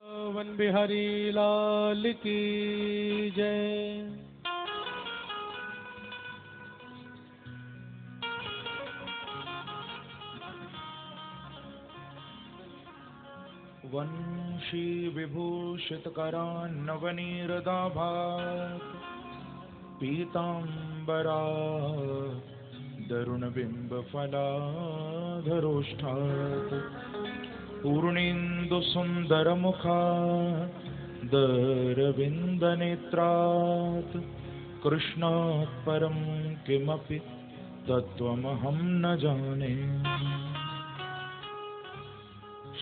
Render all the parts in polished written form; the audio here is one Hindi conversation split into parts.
वन बिहारी लाल की जय। वंशी विभूषित करान्नवनीरदाभात् पीताम्बरा दरुणबिम्बफलाधरोष्ठात् पूर्णेन्दुसुन्दरमुखादरविन्दनेत्रात् कृष्णात् परं किमपि तत्त्वमहं न जाने।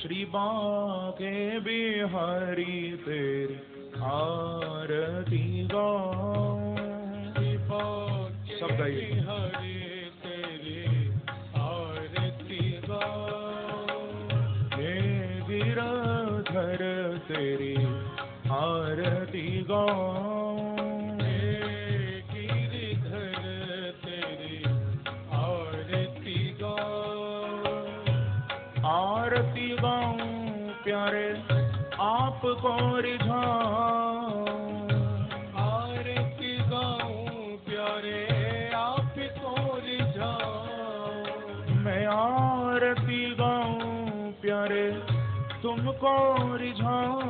श्री बांके बिहारी तेरी आरती गाऊं। सब गाइए। हरे तेरी आरती गाऊं। हे गिरधर तेरी आरती गाऊं। हे गिरधर तेरी आरती गाऊं। आरती गाऊं प्यारे आपको रिझाऊं। आरती गाऊं प्यारे आपको रिझाऊं। मैं आरती गाऊं प्यारे तुमको रिझाऊं।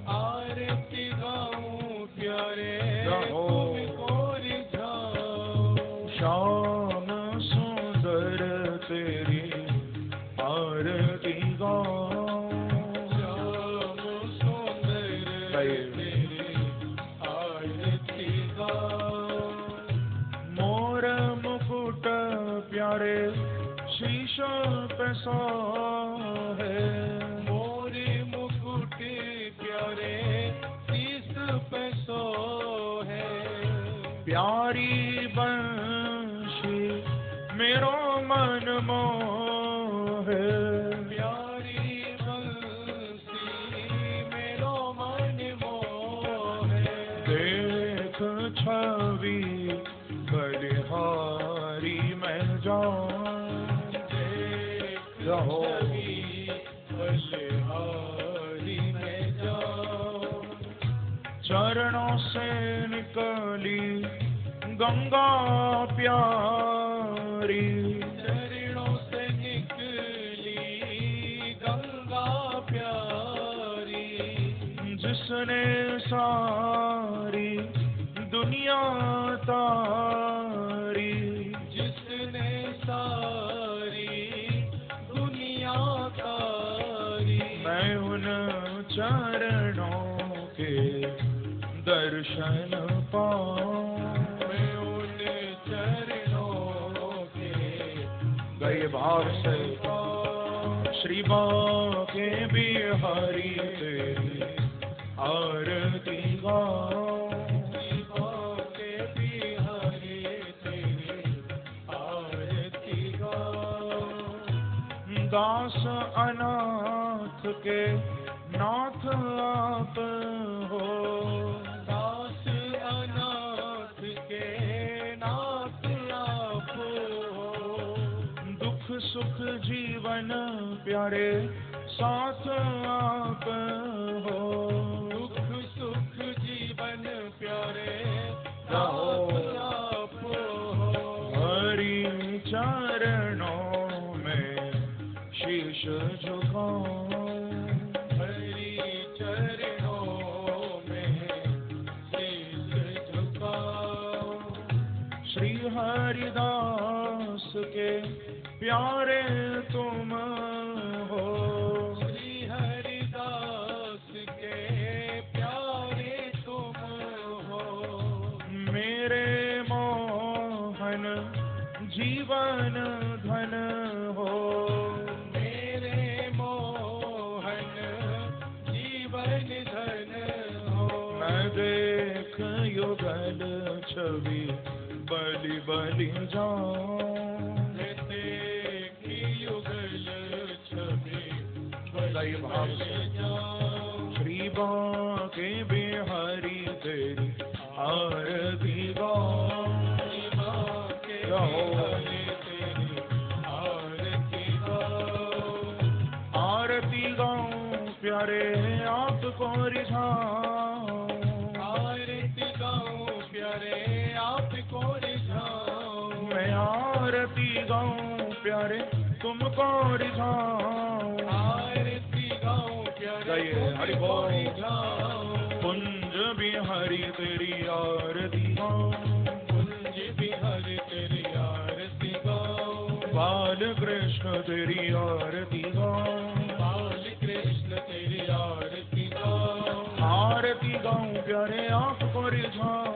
आरती गाऊं प्यारे गाओ। तुमको रिझाऊं। श्याम सुंदर तेरी आरती गाऊं। श्याम सुंदर तेरी आरती गाऊं। मोर मुकुट प्यारे शीश पे सोहे। मोरे मुकुट प्यारे शीश पे सोहे। प्यारी बंशी मेरो मन मोहे। प्यारी बंसी मेरो मन मोहे। देख छवि बलिहारी मैं जाऊं। रहो बलिहारी में जाऊं। चरणों से निकली गंगा प्यारी। चरणों से निकली गंगा प्यारी। जिसने सारी दुनिया तारी। जिसने सारी दुनिया तारी। मैं उन चरणों के दर्शन पाऊं। मैं उन चरणों के गए भाव से श्री बांके बिहारी तेरी आरती गाऊं। श्री बांके बिहारी तेरी आरती गाऊं। दास अनाथ के नाथ आप हो। दास अनाथ के नाथ आप हो। दुख सुख जीवन प्यारे साथ आप हो। दुख सुख जीवन प्यारे रहो। साथ आप हो। हरि चरणों में शीश झुकाऊं। हरि चरणों में शीश झुकाऊं। श्री हरिदास के प्यारे तुम हो। श्री हरिदास के प्यारे तुम हो। मेरे मोहन जीवन धन हो। मेरे मोहन जीवन धन हो। मैं देख युगल छवि बलि बलि जाऊं। देखी युगल छवि गई भाव से जाऊं। श्री बांके बिहारी तेरी आरती गाऊं। रहो। आरती गाऊं। आरती गाऊं प्यारे आपको रिझाऊं, आरती गाऊं प्यारे आपको रिझाऊं, मैं आरती गाऊं प्यारे तुमको रिझाऊं, आरती गाऊं प्यारे गाइए, हरि तुमको बोल। रिझाऊं, कुंज बिहारी तेरी आरती गाऊं, कुंज बिहारी तेरी आरती गाऊं, बाल कृष्ण तेरी आरती गाऊं, बाल कृष्ण तेरी आरती गाऊं, आरती गाऊं प्यारे आपको रिझाऊं,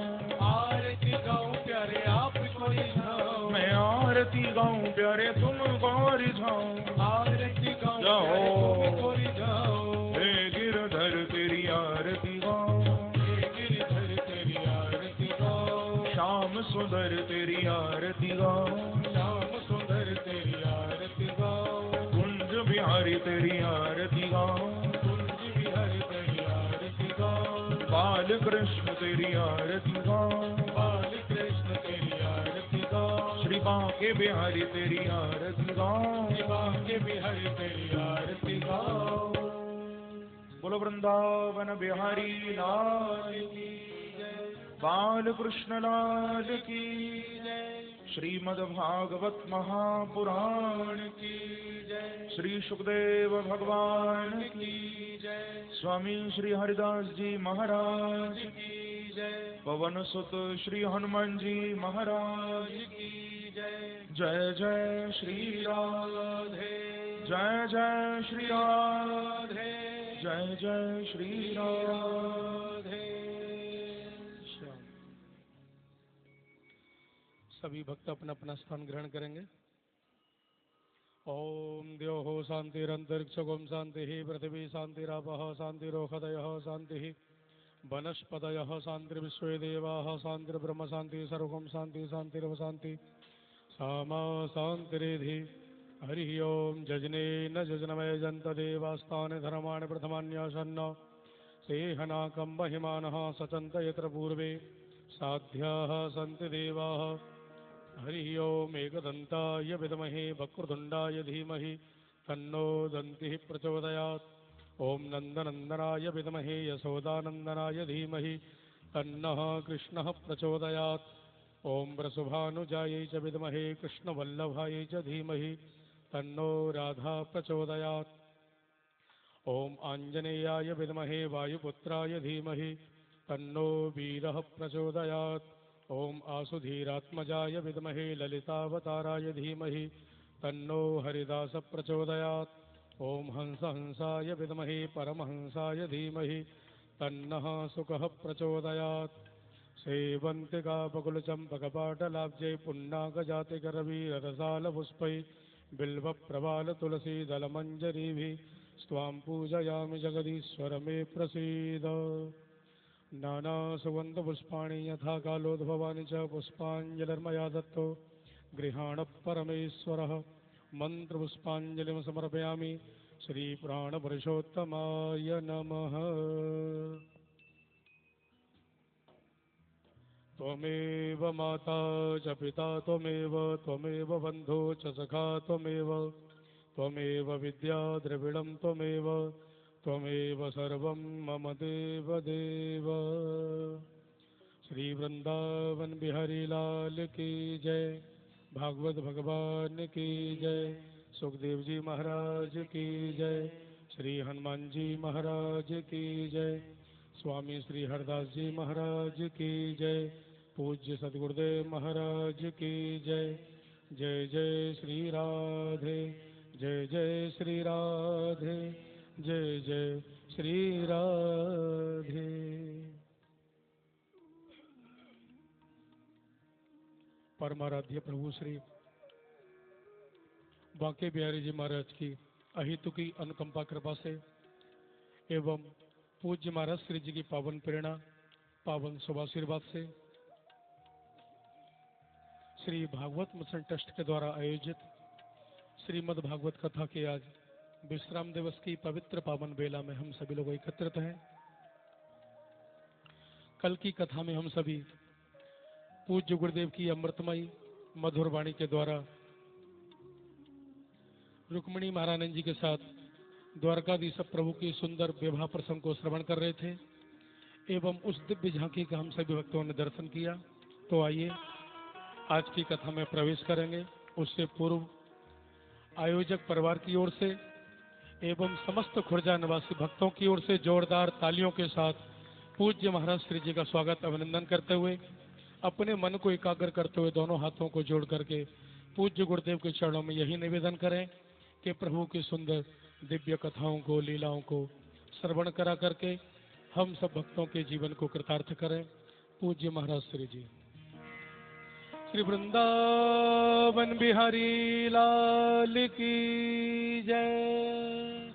आरती गाऊं प्यारे आपको रिझाऊं, मैं आरती गाऊं प्यारे तुमको रिझाऊं, आरती गाऊं जाओ। प्यारे तुमको रिझाऊं, हे गिरधर तेरी आरती गाऊं, हे गिरधर तेरी आरती गाऊं, श्याम सुंदर तेरी आरती गाऊं, श्याम सुंदर तेरी आरती गाऊं, कुंज बिहारी तेरी आरती गाऊं, कुंज बिहारी तेरी आरती गाऊं, बाल कृष्ण तेरी आरती गाऊं, बाल कृष्ण तेरी आरती गाऊं, श्री बांके बिहारी तेरी आरती गाऊं, बांके बिहारी तेरी आरती गाऊं। बोलो वृंदावन बिहारी लाल की जय, बाल कृष्ण लाल की जय, श्रीमद् भागवत महापुराण की जय, श्री सुखदेव भगवान की जय, स्वामी श्री हरिदास जी महाराज की जय, पवन सुत श्री हनुमान जी महाराज की जय, जय जय श्री राधे, जय जय श्री राधे, जय जय श्री राधे। सभी भक्त अपना अपना स्थान ग्रहण करेंगे। ओम द्योः शांतिरंतरिक्षगोम शांति, पृथ्वी शांतिरापः शांतिरोषधयः शांति, वनस्पतयः शांतिर्विश्वे देवाः शांतिर्ब्रह्म शांति, सर्वं शांति शांतिरव शांति, सामा शांतिरेधि। हरि ओम जजनेन जजनमय जंत देवास्तानि धर्माणि प्रथमान्यासन्न, सेहनाकं महिमानः सचन्त यत्र पूर्वे साध्याः सन्ति देवाः। हरि ओम एकदन्ताय विद्महे वक्रतुण्डाय धीमहि तन्नो दन्तिः प्रचोदयात्। ओम नन्दनन्दनाय विद्महे यशोदानन्दनाय धीमहि तन्नः कृष्णः प्रचोदयात्। ओम वृषभानुजायै च विद्महे कृष्णवल्लभायै च धीमहि तन्नो राधा प्रचोदयात्। ओम आञ्जनेयाय विद्महे वायुपुत्राय धीमहि तन्नो वीरः प्रचोदयात्। ओम आसुधीरात्मजाय विद्महे ललितावताराय धीमहि तन्नो हरिदास प्रचोदयात्। ओम हंसाय विद्महे परमहंसाय धीमहि तन्नः सुकः प्रचोदयात्। सेवन्तिका बकुलचम्पकपाटलाब्जै पुण्णाकजातिकरवीररसालपुष्पै बिल्वप्रवालतुलसीदलमञ्जरीभिः स्वां पूजयामि जगदीश्वर मे प्रसीद। नानासुगन्धपुष्पाणि यथा कालोद्भवानि च पुष्पाञ्जलिर्मया दत्तो गृहाण परमेश्वरः। मन्त्रपुष्पाञ्जलिं समर्पयामि श्रीप्राणपुरुषोत्तमाय नमः। त्वमेव माता च पिता त्वमेव, त्वमेव बन्धो च सखा त्वमेव, त्वमेव विद्या द्रविणं त्वमेव, त्वमेव सर्वं मम देव देव। श्री वृंदावन बिहारी लाल की जय, भागवत भगवान की जय, सुखदेव जी महाराज की जय, श्री हनुमान जी महाराज की जय, स्वामी श्री हरदास जी महाराज की जय, पूज्य सद्गुरुदेव महाराज की जय। जय जय श्री राधे, जय जय श्री राधे, जय जय श्री राधे। परमाराध्य प्रभु श्री बांके बिहारी जी महाराज की अहितु की अनुकंपा कृपा से एवं पूज्य महाराज श्री जी की पावन प्रेरणा, पावन शुभाशीर्वाद से श्री भागवत मिशन ट्रस्ट के द्वारा आयोजित श्रीमद् भागवत कथा के आज विश्राम दिवस की पवित्र पावन बेला में हम सभी लोग एकत्रित हैं। कल की कथा में हम सभी पूज्य गुरुदेव की अमृतमयी मधुर वाणी के द्वारा रुक्मिणी महारानी जी के साथ द्वारकाधीश प्रभु की सुंदर विवाह प्रसंग को श्रवण कर रहे थे एवं उस दिव्य झांकी का हम सभी भक्तों ने दर्शन किया। तो आइए आज की कथा में प्रवेश करेंगे। उससे पूर्व आयोजक परिवार की ओर से एवं समस्त खुर्जा निवासी भक्तों की ओर से जोरदार तालियों के साथ पूज्य महाराज श्री जी का स्वागत अभिनंदन करते हुए अपने मन को एकाग्र करते हुए दोनों हाथों को जोड़ करके पूज्य गुरुदेव के चरणों में यही निवेदन करें कि प्रभु की सुंदर दिव्य कथाओं को, लीलाओं को श्रवण करा करके हम सब भक्तों के जीवन को कृतार्थ करें। पूज्य महाराज श्री जी। श्री वृंदावन बिहारी लाल की जय।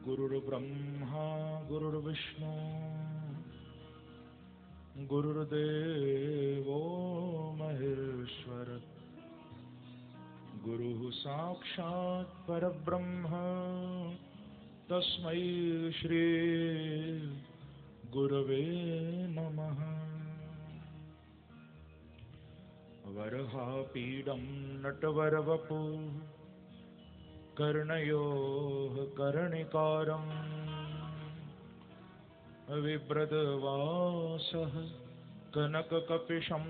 गुरुर्ब्रह्मा गुरुर्विष्णु गुरुर्देवो महेश्वर गुरुः साक्षात् परब्रह्म तस्मै श्री गुरवे नमः। वरहापीडं नटवरवपु कर्णयोः कर्णिकारम् विव्रतवासः कनककपिशं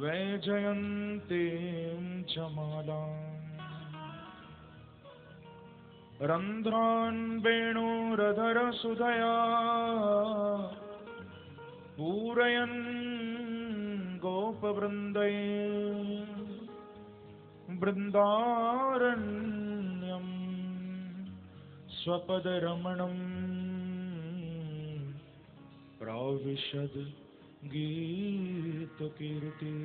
वैजयन्तीं च मालाम् रन्ध्रान् वेणुरधरसुधया पूरयन् गोपवृन्दै बृन्दारण्यं स्वपदरमणं प्राविशद गीतकीर्ति।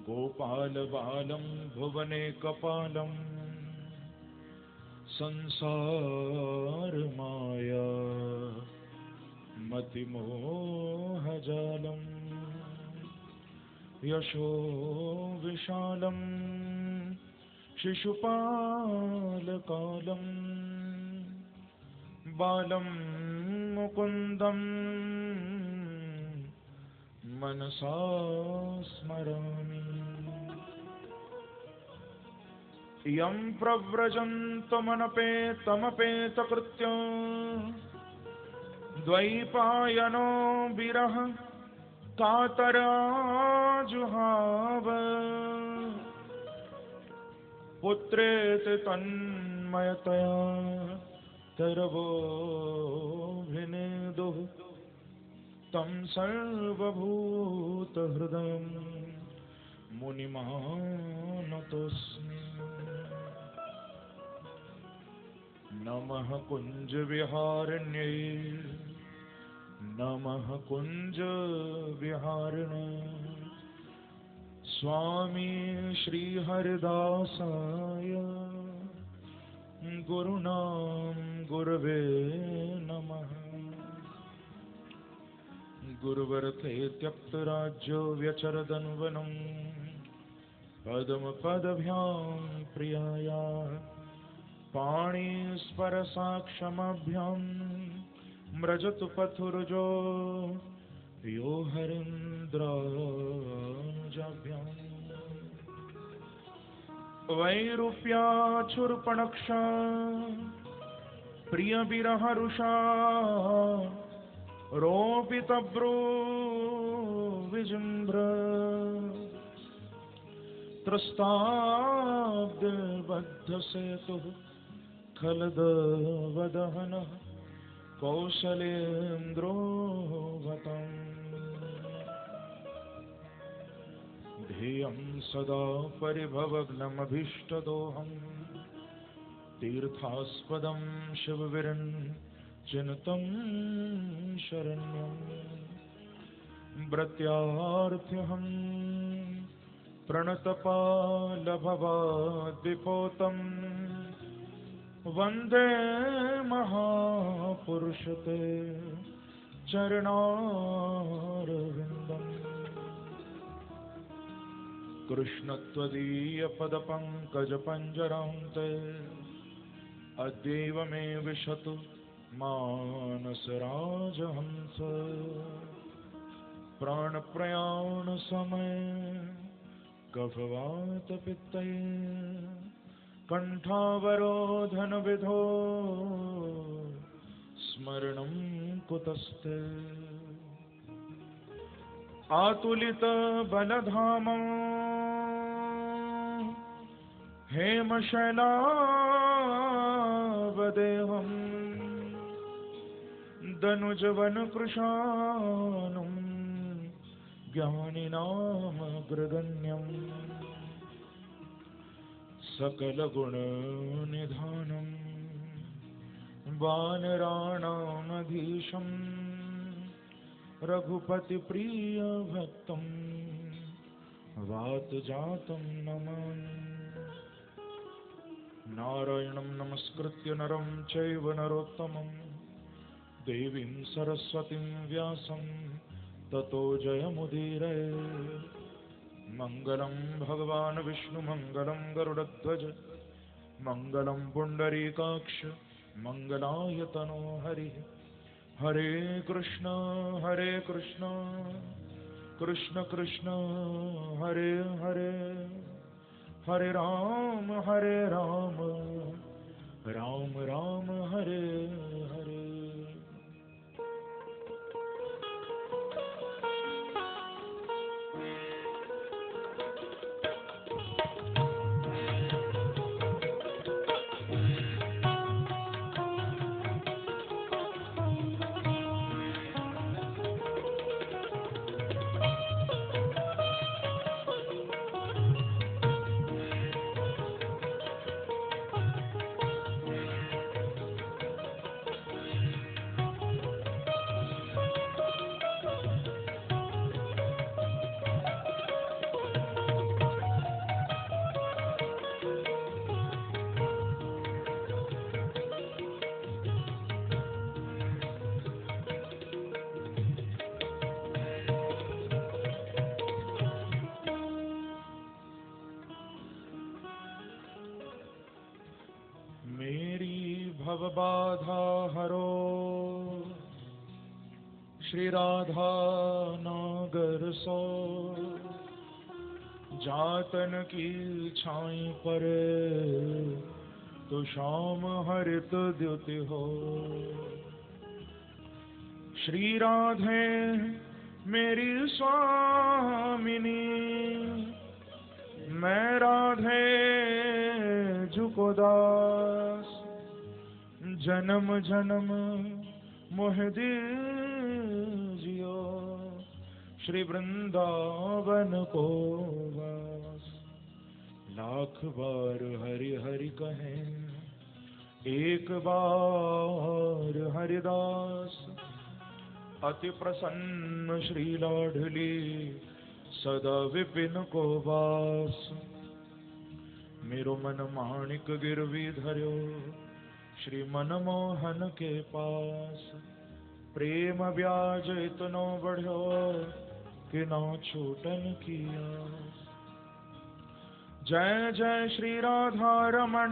गोपालबालं भुवने कपालं संसारमाया मतिमोहजालं यशो विशालं शिशुपालकालं बालं मुकुन्दं मनसा स्मरामि। यं प्रव्रजन्तमनपेतमपेतकृत्य द्वैपायनो विरह कातराजुहाव पुत्रेति तन्मयतया तरवोऽभिनेदुः तं सर्वभूतहृदयं मुनिमानतोऽस्मि। नमः कुञ्जविहारिण्यै नमः कुञ्जविहारिणे स्वामी श्रीहरिदासाय गुरुणां गुरवे नमः। गुरुवरते त्यक्तराज्यो व्यचरदनुवनं पदमपदभ्यां प्रियाया पाणिस्परसाक्षमभ्यां म्रजतु पथुर्जो यो हरीन्द्रानुजाभ्यां वैरूप्याचुर्पणक्षा प्रियविरहरुषा रोपितब्रो विजृम्भ त्रस्ताब्दबद्धसेतुः खलदवदहनः कौशलेन्द्रो गतम्। ध्येयं सदा परिभवग्नमभीष्टदोहं तीर्थास्पदं शिवविरञ्चिनुतं शरण्यं व्रत्यार्थ्यहं प्रणतपालभवाद्विपोतं वन्दे महापुरुषते चरणारविन्दम्। कृष्ण त्वदीय पदपङ्कजपञ्जरं ते अद्यैव मे विशतु मानसराजहंस प्राणप्रयाण समय कफवातपित्तये कण्ठावरोधन विधो स्मरणं कुतस्ते आतुलित बलधामं हेमशैलावदेहं दनुजवनकृशानुं ज्ञानिनामग्रगण्यं सकलगुणनिधानं वानराणामधीशं रघुपतिप्रियभक्तं वातजातं नमामि नारायणं नमस्कृत्य नरं चैव नरोत्तमं देवीं सरस्वतीं व्यासं ततो जयमुदीरये मङ्गलं भगवान् विष्णुमङ्गलं गरुडध्वज मङ्गलं पुण्डरीकाक्ष मङ्गलायतनो हरिः हरे कृष्ण कृष्ण कृष्ण हरे हरे हरे राम राम राम हरे हरे। बाधा हरो श्री राधा नागर सो जातन की छाई पर तो शाम हरित द्युति हो श्री राधे मेरी स्वामिनी मैं राधे झुको दास जन्म जन्म मोह दीजियो श्री वृंदावन को वास लाख बार हरि हरि कहें एक बार हरिदास अति प्रसन्न श्री लाडली सदा विपिन को वास मेरो मन माणिक गिरवी धर्यो श्री मनमोहन के पास प्रेम ब्याज इतनो बढ़ो कि ना छूटन किया जय जय श्री राधा रमण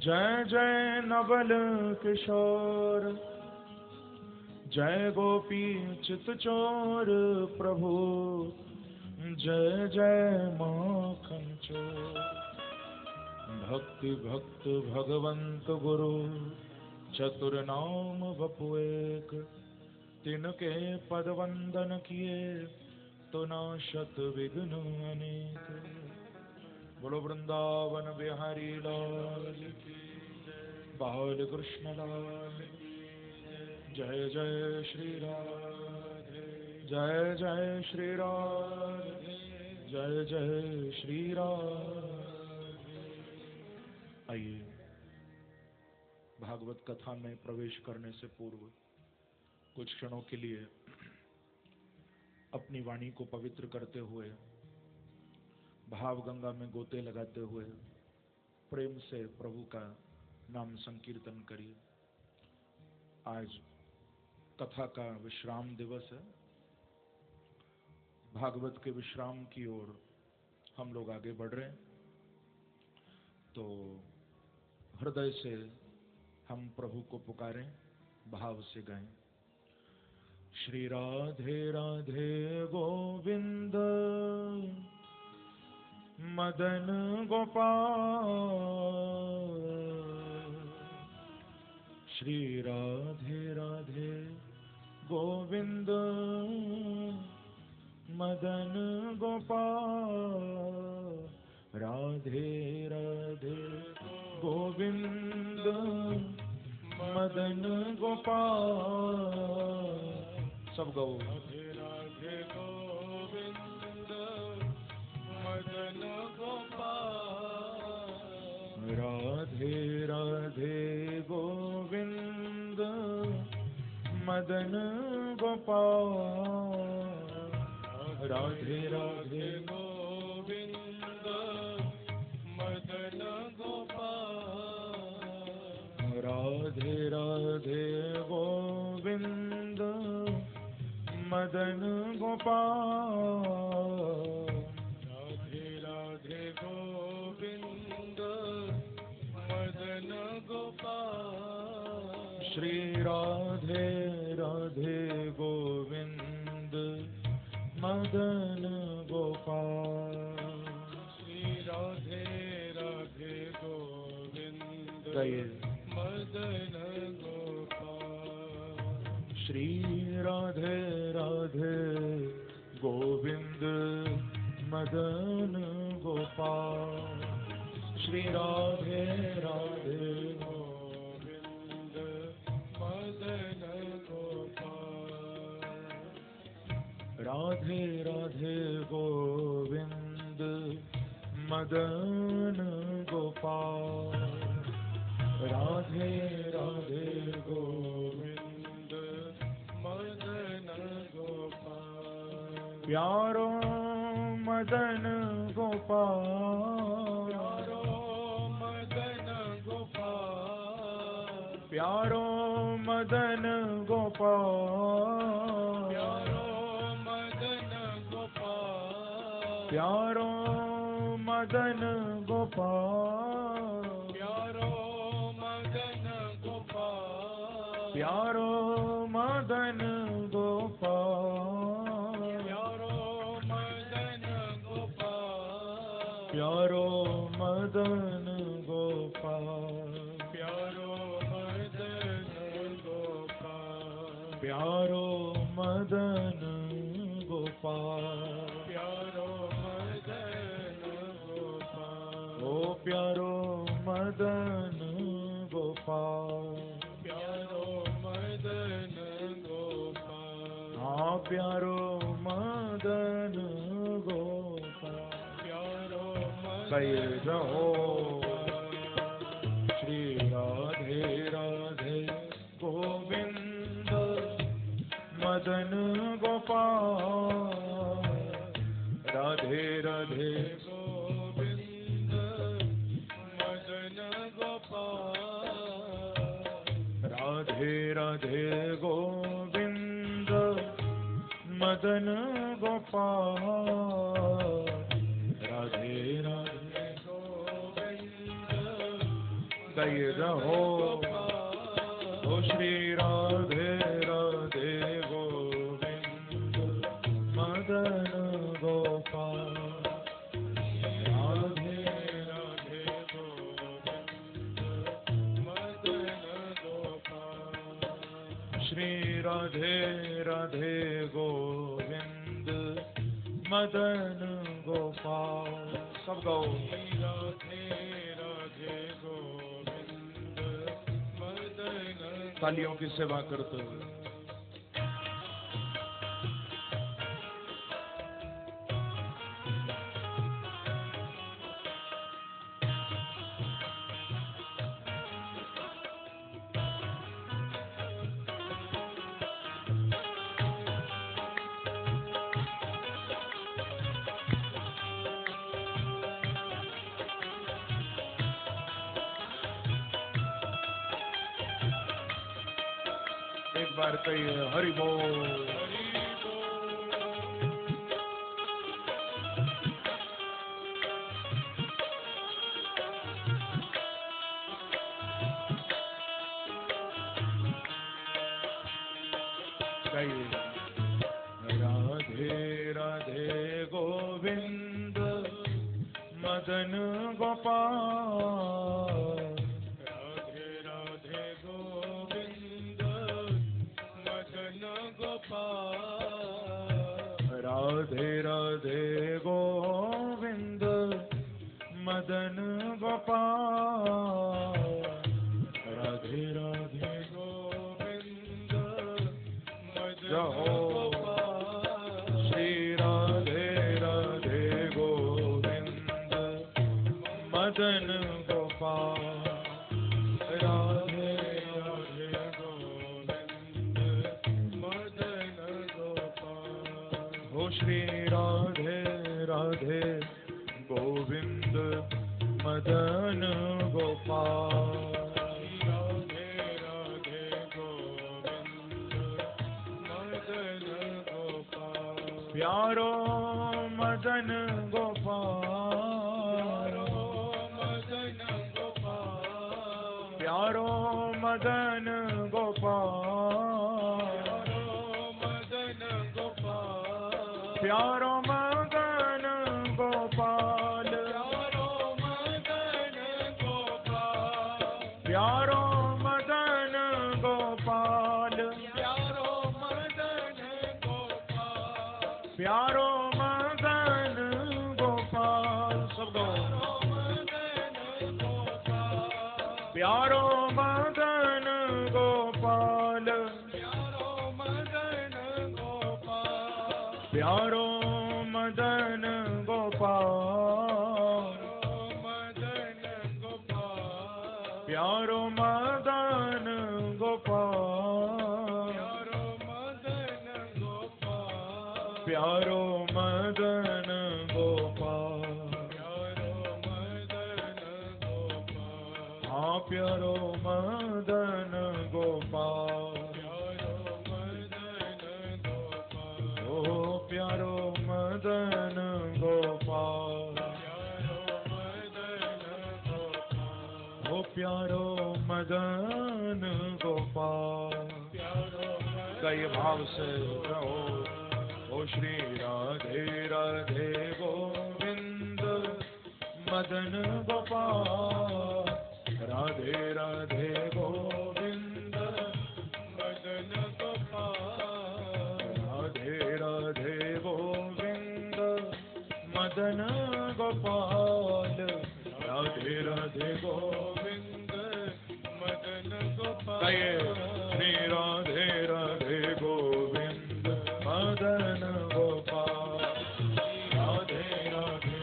जय जय नवल किशोर जय गोपी चित चोर प्रभु जय जय माखन चोर भक्ति भक्त भगवंत गुरु चतुर नाम वपु एक तिनके पद वंदन किए तो नाशत विघ्न अनेक बोलो वृंदावन बिहारी लाल बाल कृष्ण लाल जय जय श्री राधे जय जय श्री राधे जय जय श्री राधे। आइए भागवत कथा में प्रवेश करने से पूर्व कुछ क्षणों के लिए अपनी वाणी को पवित्र करते हुए भाव गंगा में गोते लगाते हुए प्रेम से प्रभु का नाम संकीर्तन करिए। आज कथा का विश्राम दिवस है। भागवत के विश्राम की ओर हम लोग आगे बढ़ रहे हैं, तो हृदय से हम प्रभु को पुकारें, भाव से गाएं। श्री राधे राधे गोविंद मदन गोपाल, श्री राधे राधे गोविंद मदन गोपाल, राधे राधे गोविंद मदन गोपाल। सब गाओ। राधे राधे गोविंद मदन गोपाल, राधे राधे गोविंद मदन गोपाल, राधे राधे गोविंद मदन गोपाल, राधे राधे गोविंद मदन गोपाल, राधे राधे गोविंद मदन गोपाल, श्री राधे राधे गोविंद मदन गोपाल, श्री राधे राधे गोविंद गाइए। मदन गोपाल, श्री राधे राधे गोविंद मदन गोपाल, श्री राधे राधे गोविंद मदन गोपाल, राधे राधे गोविंद मदन गोपाल, राधे राधे गोविंद मदन गोपाल, प्यारो मदन गोपाल, प्यारो मदन गोपाल, प्यारो मदन गोपाल, प्यारो मदन गोपाल, प्यारो मदन गोपाल, प्यारो मदन गोपाल, प्यारो मदन गोपाल, प्यारो मदन प्यारो मदन गोपाल, प्यारो मदन गोपाल, ओ प्यारो मदन गोपाल, प्यारो मदन गोपाल, हाँ प्यारो मदन गोपाल, प्यारो गाइए मदन रहो। गोपाल, श्री राधे राधे गोविंद मदन गोपाल, राधे राधे गोविंद मदन गोपाल, राधे राधे गोविंद मदन गोपाल, राधे राधे गोविंद गाइए रहो। ओ श्री राधे राधे गोविंद मदन गोपाल, राधे राधे गोविंद मदन गोपाल, श्री राधे राधे गोविंद मदन गोपाल। सब गाओ। राधे राधे गोविंद मदन तालियों की सेवा करते हुए एक बार कहिए हरि बोल। हरि बोल, राधे राधे गोविंद मदन गोपाल, राधे राधे गोविंद मदन गोपाल, राधे राधे गोविंद मदन गोपाल, राधे राधे गोविंद मदन गोपाल, श्री राधे राधे गोविंद मदन गोपाल, राधे राधे गोविंद मदन गोपाल, हो श्री राधे राधे गोविंद मदन गोपाल, राधे राधे गोविंद मदन गोपाल, प्यारो मदन गोपाल, प्यारो मदन गोपाल, प्यारो मदन गोपाल, प्यारो मदन गोपाल, प्यारो मदन गोपाल, सब प्यारो मदन गोपाल, प्यारो मदन गोपाल, प्यारो मदन गोपाल, प्यारो मदन गोपाल, हाँ प्यारो मदन गोपाल, ओ प्यारो मदन गोपाल, ओ प्यारो मदन गोपाल, कई भाव से कहो, ओ श्री राधे राधे गोविंद मदन गोपाल, राधे राधे गोविंद मदन गोपाल, राधे राधे गोविंद मदन गोपाल, राधे राधे गोविंद मदन गोपाल, श्री राधे राधे गोविंद मदन गोपाल, राधे राधे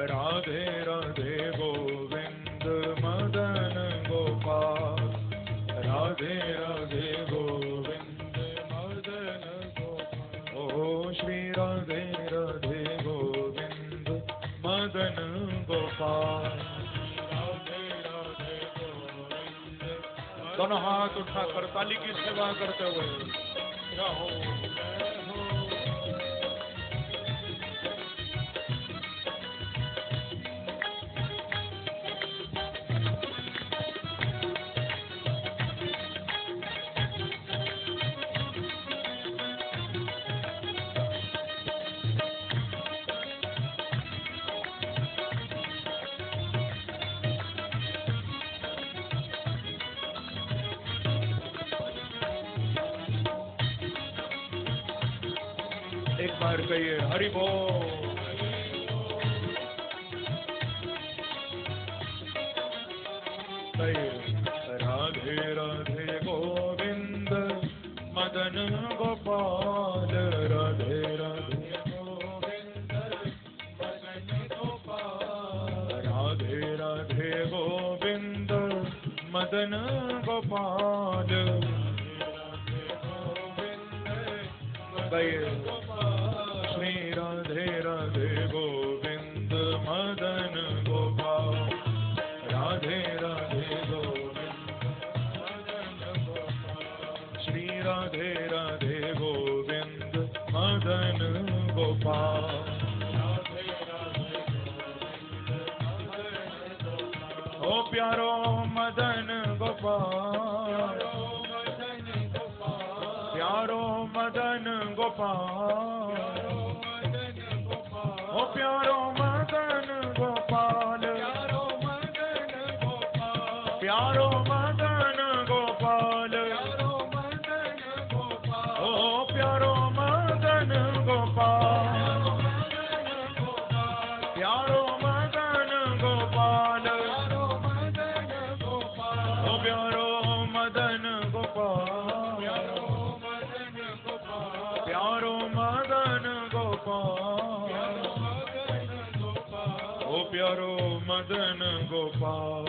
राधे राधे गोविंद मदन गोपाल, राधे राधे गोविंद मदन गोपाल, ओ श्री राधे राधे गोविंद मदन गोपाल, राधे राधे गोविंद। दोनों हाथ उठाकर ताली की सेवा करते हुए रहो। एक बार कहिए हरि बोल। राधे राधे गोविंद मदन गोपाल, राधे राधे गोविंद मदन गोपाल, राधे राधे गोविंद मदन गोपाल, श्री राधे राधे गोविंद मदन गोपाल, राधे राधे गोविंद मदन गोपाल, श्री राधे राधे गोविंद मदन गोपाल, राधे राधे गोविंद मदन गोपाल, ओ प्यारो मदन गोपाल, प्यारो मदन गोपाल, ओ प्यारो मदन गोपाल, प्यारो मदन गोपाल, ओ प्यारो मदन गोपाल, प्यारो मदन गोपाल, ओ प्यारो मदन गोपाल, प्यारो मदन गोपाल, ओ प्यारो मदन गोपाल,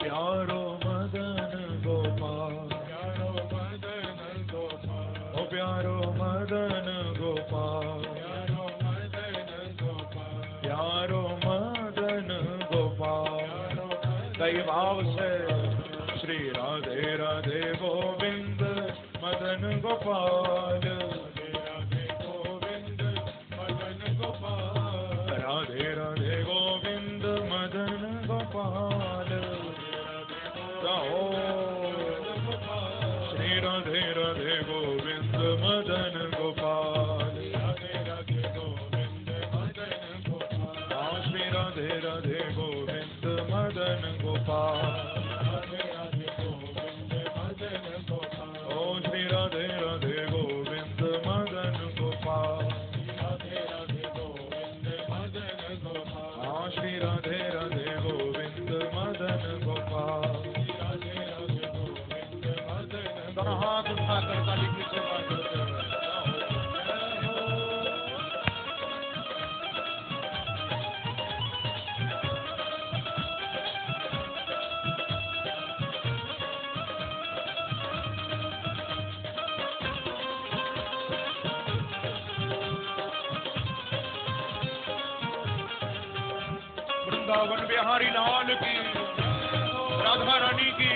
प्यारो मदन गोपाल, ओ प्यारो मदन गोपाल, प्यारो मदन गोपाल। कई भाव से श्री राधे राधे गोविंद मदन गोपाल, राधे राधे गोविंद मदन गोपाल, श्री राधे राधे गोविंद मदन गोपाल, श्री राधे राधे गोविंद मदन गोपाल, ओ श्री राधे राधे गोविंद मदन गोपाल, श्री राधे राधे गोविंद मदन गोपाल। दोनों हाथ उठाकर काली की सेवा करते हुए वृंदावन बिहारी लाल की, राधा रानी की।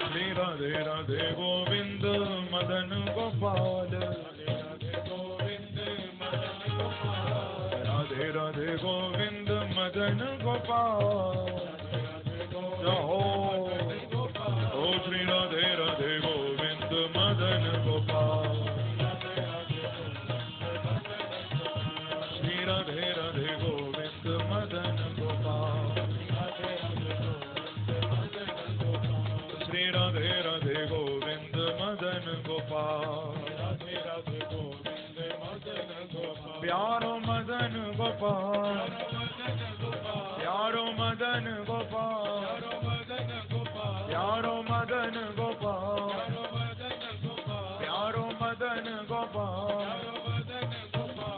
श्री राधे राधे गोविंद मदन गोपाल, राधे राधे गोविंद मदन गोपाल, ओ श्री राधे राधे गोविंद मदन गोपाल, श्री राधे राधे गोविंद मदन गोपाल, श्री राधे राधे गोविंद मदन गोपाल, प्यारो मदन गोपाल, प्यारो मदन गोपाल, प्यारो मदन गोपाल, प्यारो मदन गोपाल,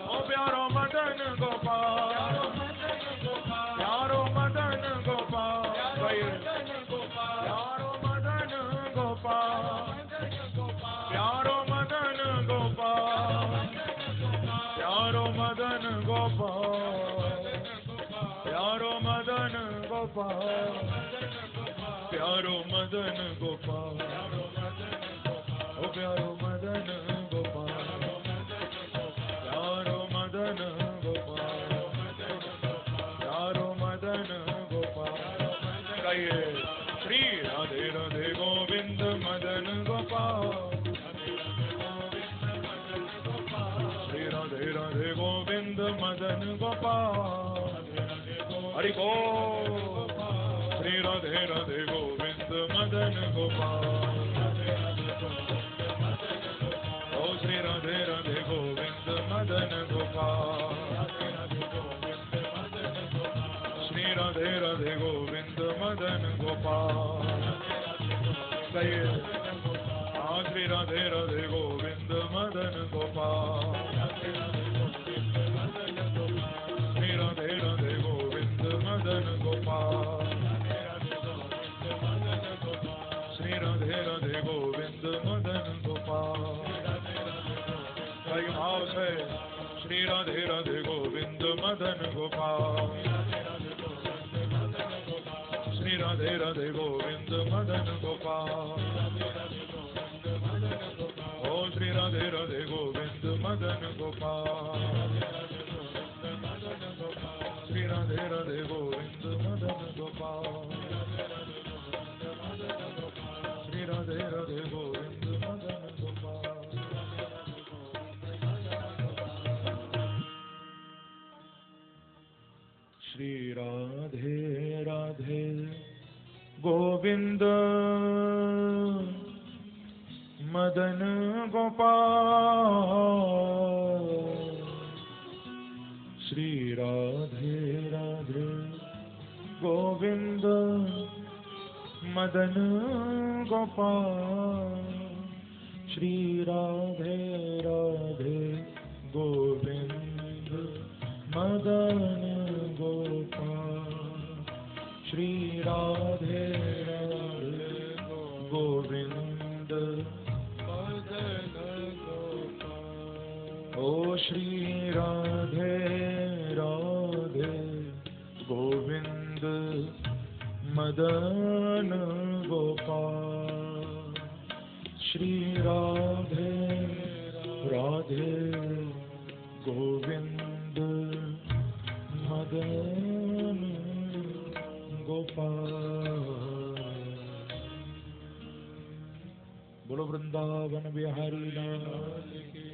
ओ प्यारो मदन गोपाल, प्यारो मदन गोपाल, प्यारो मदन गोपाल, प्यारो मदन गोपाल, प्यारो मदन गोपाल, प्यारो मदन गोपाल, प्यारो मदन गोपाल, ओ प्यारो मदन गोपाल, प्यारो मदन गोपाल, प्यारो मदन गोपाल। गाइए श्री राधे राधे गोविंद मदन गोपाल, श्री राधे राधे गोविंद मदन गोपाल, हरि बोल। श्री राधे राधे गोविंद मदन गोपाल, ओ श्री राधे राधे गोविंद मदन गोपाल, श्री राधे राधे गोविंद मदन गोपाल। श्री राधे राधे गोविंद मदन गोपाल, श्री राधे राधे गोविंद मदन गोपाल, श्री राधे राधे गोविंद मदन गोपाल। कई भाव से श्री राधे राधे गोविंद मदन गोपाल, श्री राधे राधे गोविंद मदन गोपाल, ओ श्री राधे राधे गोविंद मदन गोपाल, श्री राधे राधे गोविंद मदन गोपाल, श्री राधे राधे गोविंद मदन गोपाल। श्री राधे राधे गोविंद मदन गोपाल, श्री राधे राधे गोविंद मदन गोपाल, श्री राधे राधे गोविंद मदन गोपाल, श्री राधे राधे गोविंद मदन गोपाल। ओ श्री राधे राधे गोविंद मदन गोपाल, श्री राधे राधे गोविंद मदन गोपाल। बोलो वृंदावन बिहारी लाल की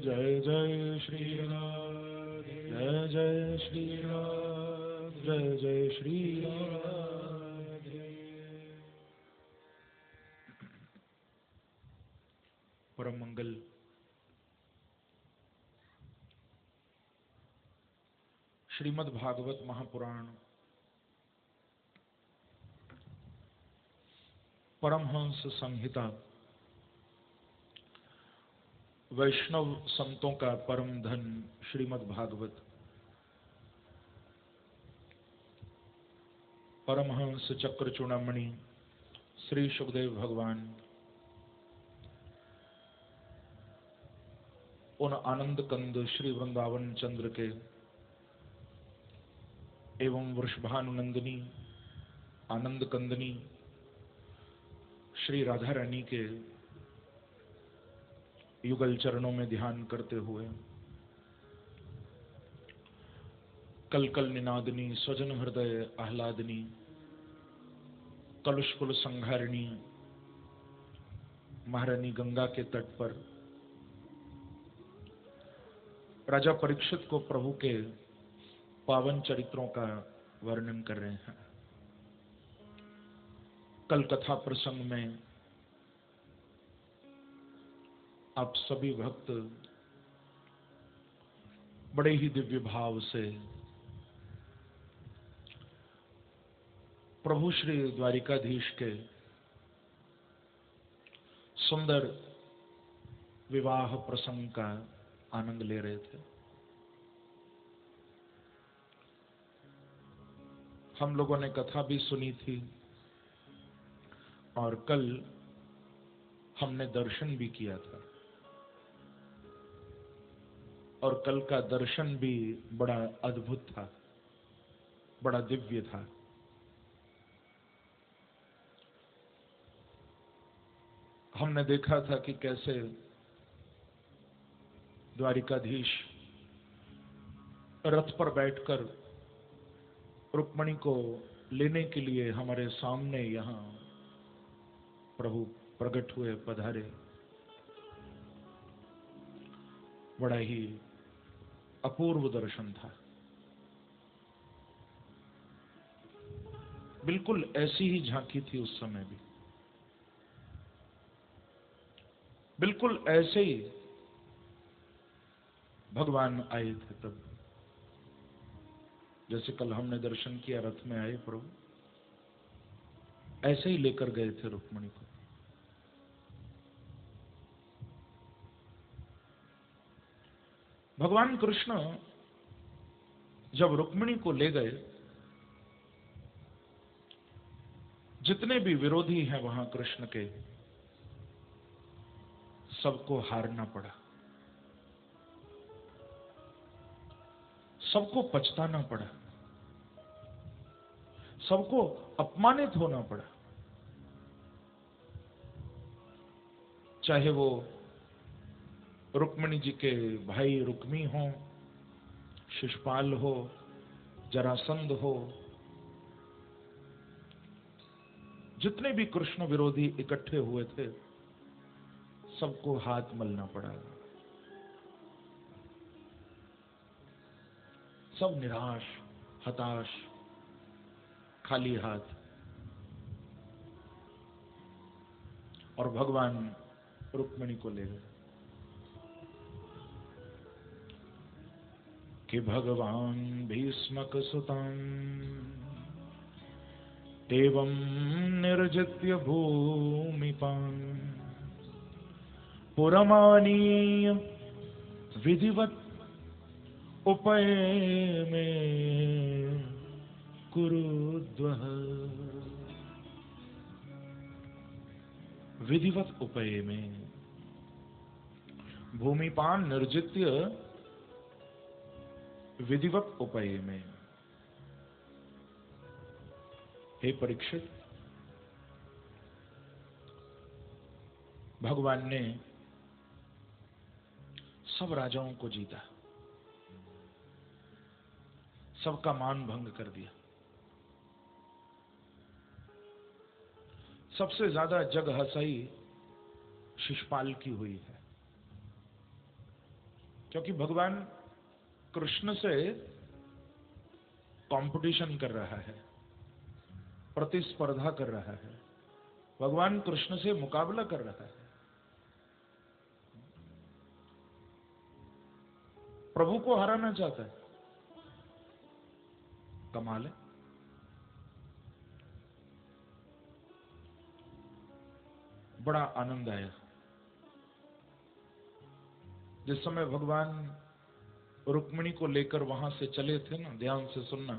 जय, जय श्री राम, जय जय श्री राम, जय जय श्री राम। परम मंगल श्रीमद् भागवत महापुराण परमहंस संहिता वैष्णव संतों का परम धन श्रीमद् भागवत परमहंस चक्र चूड़ामणि श्री सुखदेव भगवान उन आनंद कंद श्री वृंदावन चंद्र के एवं वृषभानुनंदिनी आनंद कंदनी श्री राधा रानी के युगल चरणों में ध्यान करते हुए कल कल निनादनी स्वजन हृदय आह्लादनी कलुषकुल संहारिणी महारानी गंगा के तट पर राजा परीक्षित को प्रभु के पावन चरित्रों का वर्णन कर रहे हैं। कल कथा प्रसंग में आप सभी भक्त बड़े ही दिव्य भाव से प्रभु श्री द्वारिकाधीश के सुंदर विवाह प्रसंग का आनंद ले रहे थे। हम लोगों ने कथा भी सुनी थी और कल हमने दर्शन भी किया था और कल का दर्शन भी बड़ा अद्भुत था, बड़ा दिव्य था। हमने देखा था कि कैसे द्वारिकाधीश रथ पर बैठकर रुक्मणी को लेने के लिए हमारे सामने यहाँ प्रभु प्रकट हुए, पधारे। बड़ा ही अपूर्व दर्शन था। बिल्कुल ऐसी ही झांकी थी उस समय भी, बिल्कुल ऐसे ही भगवान आए थे तब, जैसे कल हमने दर्शन किया रथ में आए प्रभु, ऐसे ही लेकर गए थे रुक्मणी को। भगवान कृष्ण जब रुक्मिणी को ले गए, जितने भी विरोधी हैं वहां कृष्ण के, सबको हारना पड़ा, सबको पछताना पड़ा, सबको अपमानित होना पड़ा। चाहे वो रुक्मिणी जी के भाई रुक्मी हो, शिशुपाल हो, जरासंध हो, जितने भी कृष्ण विरोधी इकट्ठे हुए थे सबको हाथ मलना पड़ा। सब निराश, हताश, खाली हाथ, और भगवान रुक्मिणी को ले गए कि भगवान भीष्मक सुतम एवं निर्जित्य भूमिपान पुरमानीय विधिवत उपये में कुरुद्वः। विधिवत उपये में, भूमिपान निर्जित्य विधिवत उपये में। हे परीक्षित, भगवान ने सब राजाओं को जीता, सबका मान भंग कर दिया। सबसे ज्यादा जग हसाई शिशुपाल की हुई है, क्योंकि भगवान कृष्ण से कंपटीशन कर रहा है, प्रतिस्पर्धा कर रहा है, भगवान कृष्ण से मुकाबला कर रहा है। प्रभु को हराना चाहता है। कमाल है। बड़ा आनंद आया जिस समय भगवान रुक्मिणी को लेकर वहां से चले थे ना। ध्यान से सुनना,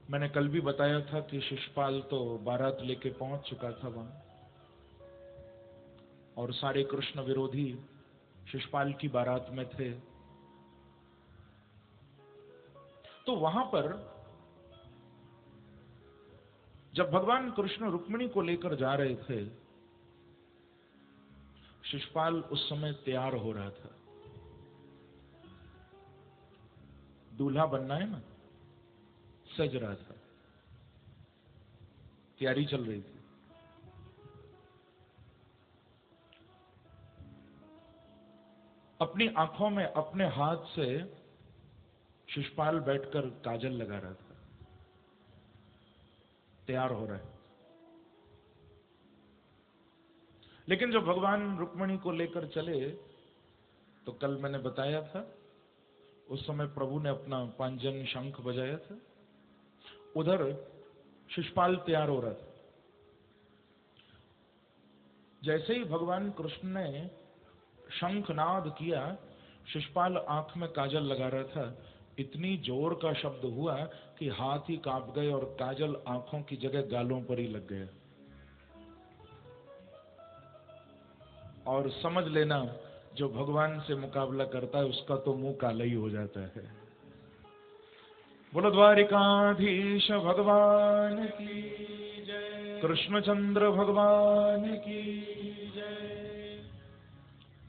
मैंने कल भी बताया था कि शिशुपाल तो बारात लेके पहुंच चुका था वहां, और सारे कृष्ण विरोधी शिशुपाल की बारात में थे। तो वहां पर जब भगवान कृष्ण रुक्मिणी को लेकर जा रहे थे, शिशुपाल उस समय तैयार हो रहा था। दूल्हा बनना है ना, सज रहा था, तैयारी चल रही थी। अपनी आंखों में अपने हाथ से शिशुपाल बैठकर काजल लगा रहा था, तैयार हो रहा है। लेकिन जब भगवान रुक्मिणी को लेकर चले, तो कल मैंने बताया था, उस समय प्रभु ने अपना पांजन शंख बजाया था। उधर शिशुपाल तैयार हो रहा था। जैसे ही भगवान कृष्ण ने शंखनाद किया, शिशुपाल आंख में काजल लगा रहा था, इतनी जोर का शब्द हुआ कि हाथ ही कांप गए और काजल आंखों की जगह गालों पर ही लग गया। और समझ लेना, जो भगवान से मुकाबला करता है उसका तो मुंह काला ही हो जाता है। बोलो द्वारिकाधीश भगवान की जय, कृष्णचंद्र भगवान की जय।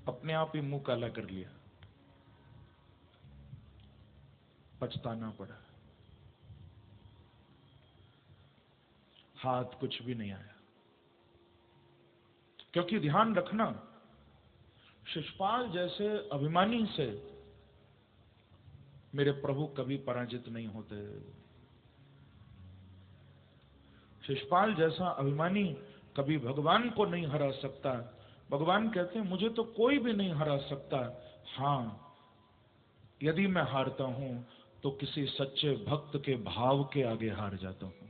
अपने आप ही मुंह काला कर लिया, पछताना पड़ा। हाथ कुछ भी नहीं आया, क्योंकि ध्यान रखना, शिशुपाल जैसे अभिमानी से मेरे प्रभु कभी पराजित नहीं होते। शिशुपाल जैसा अभिमानी कभी भगवान को नहीं हरा सकता। भगवान कहते हैं मुझे तो कोई भी नहीं हरा सकता। हां, यदि मैं हारता हूं तो किसी सच्चे भक्त के भाव के आगे हार जाता हूं,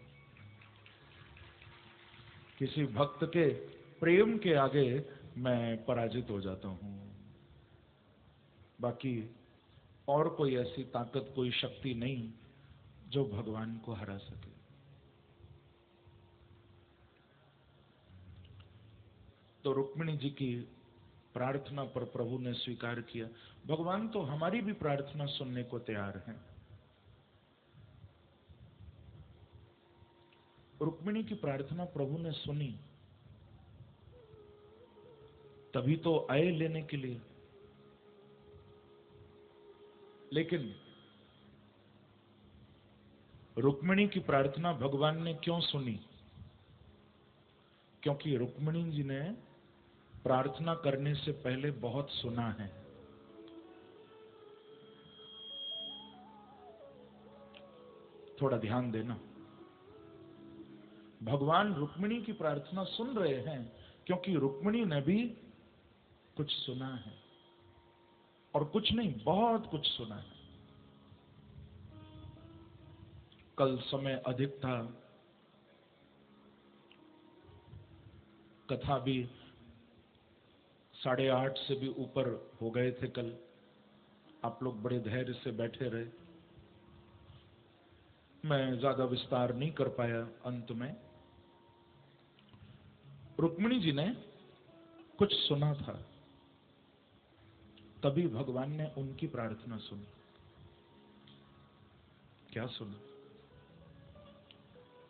किसी भक्त के प्रेम के आगे मैं पराजित हो जाता हूं। बाकी और कोई ऐसी ताकत, कोई शक्ति नहीं जो भगवान को हरा सके। तो रुक्मिणी जी की प्रार्थना पर प्रभु ने स्वीकार किया। भगवान तो हमारी भी प्रार्थना सुनने को तैयार हैं। रुक्मिणी की प्रार्थना प्रभु ने सुनी। तभी तो आए लेने के लिए। लेकिन रुक्मिणी की प्रार्थना भगवान ने क्यों सुनी? क्योंकि रुक्मिणी जी ने प्रार्थना करने से पहले बहुत सुना है। थोड़ा ध्यान देना, भगवान रुक्मिणी की प्रार्थना सुन रहे हैं क्योंकि रुक्मिणी ने भी कुछ सुना है, और कुछ नहीं, बहुत कुछ सुना है। कल समय अधिक था, कथा भी 8:30 से भी ऊपर हो गए थे कल। आप लोग बड़े धैर्य से बैठे रहे, मैं ज्यादा विस्तार नहीं कर पाया। अंत में रुक्मिणी जी ने कुछ सुना था, तभी भगवान ने उनकी प्रार्थना सुनी। क्या सुना?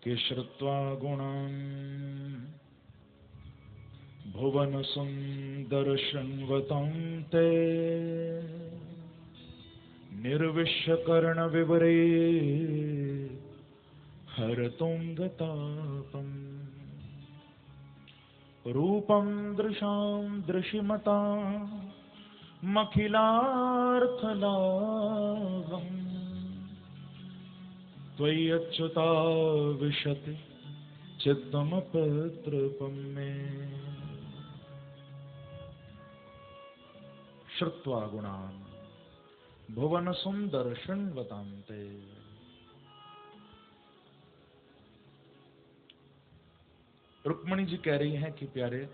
कि श्रुत्वा गुणान् भुवन सुंदर शृण्वतं ते निर्विश्य कर्ण विवरे हरतुंगतापम् रूपं दृशां दृशिमता मखिलार्थलाभम् त्वय्यच्युता विशति चित्तमपत्रपं मे। श्रुत्वा गुणान् भुवन सुंदर शृण्वतां ते। रुक्मिणी जी कह रही हैं कि प्यारे,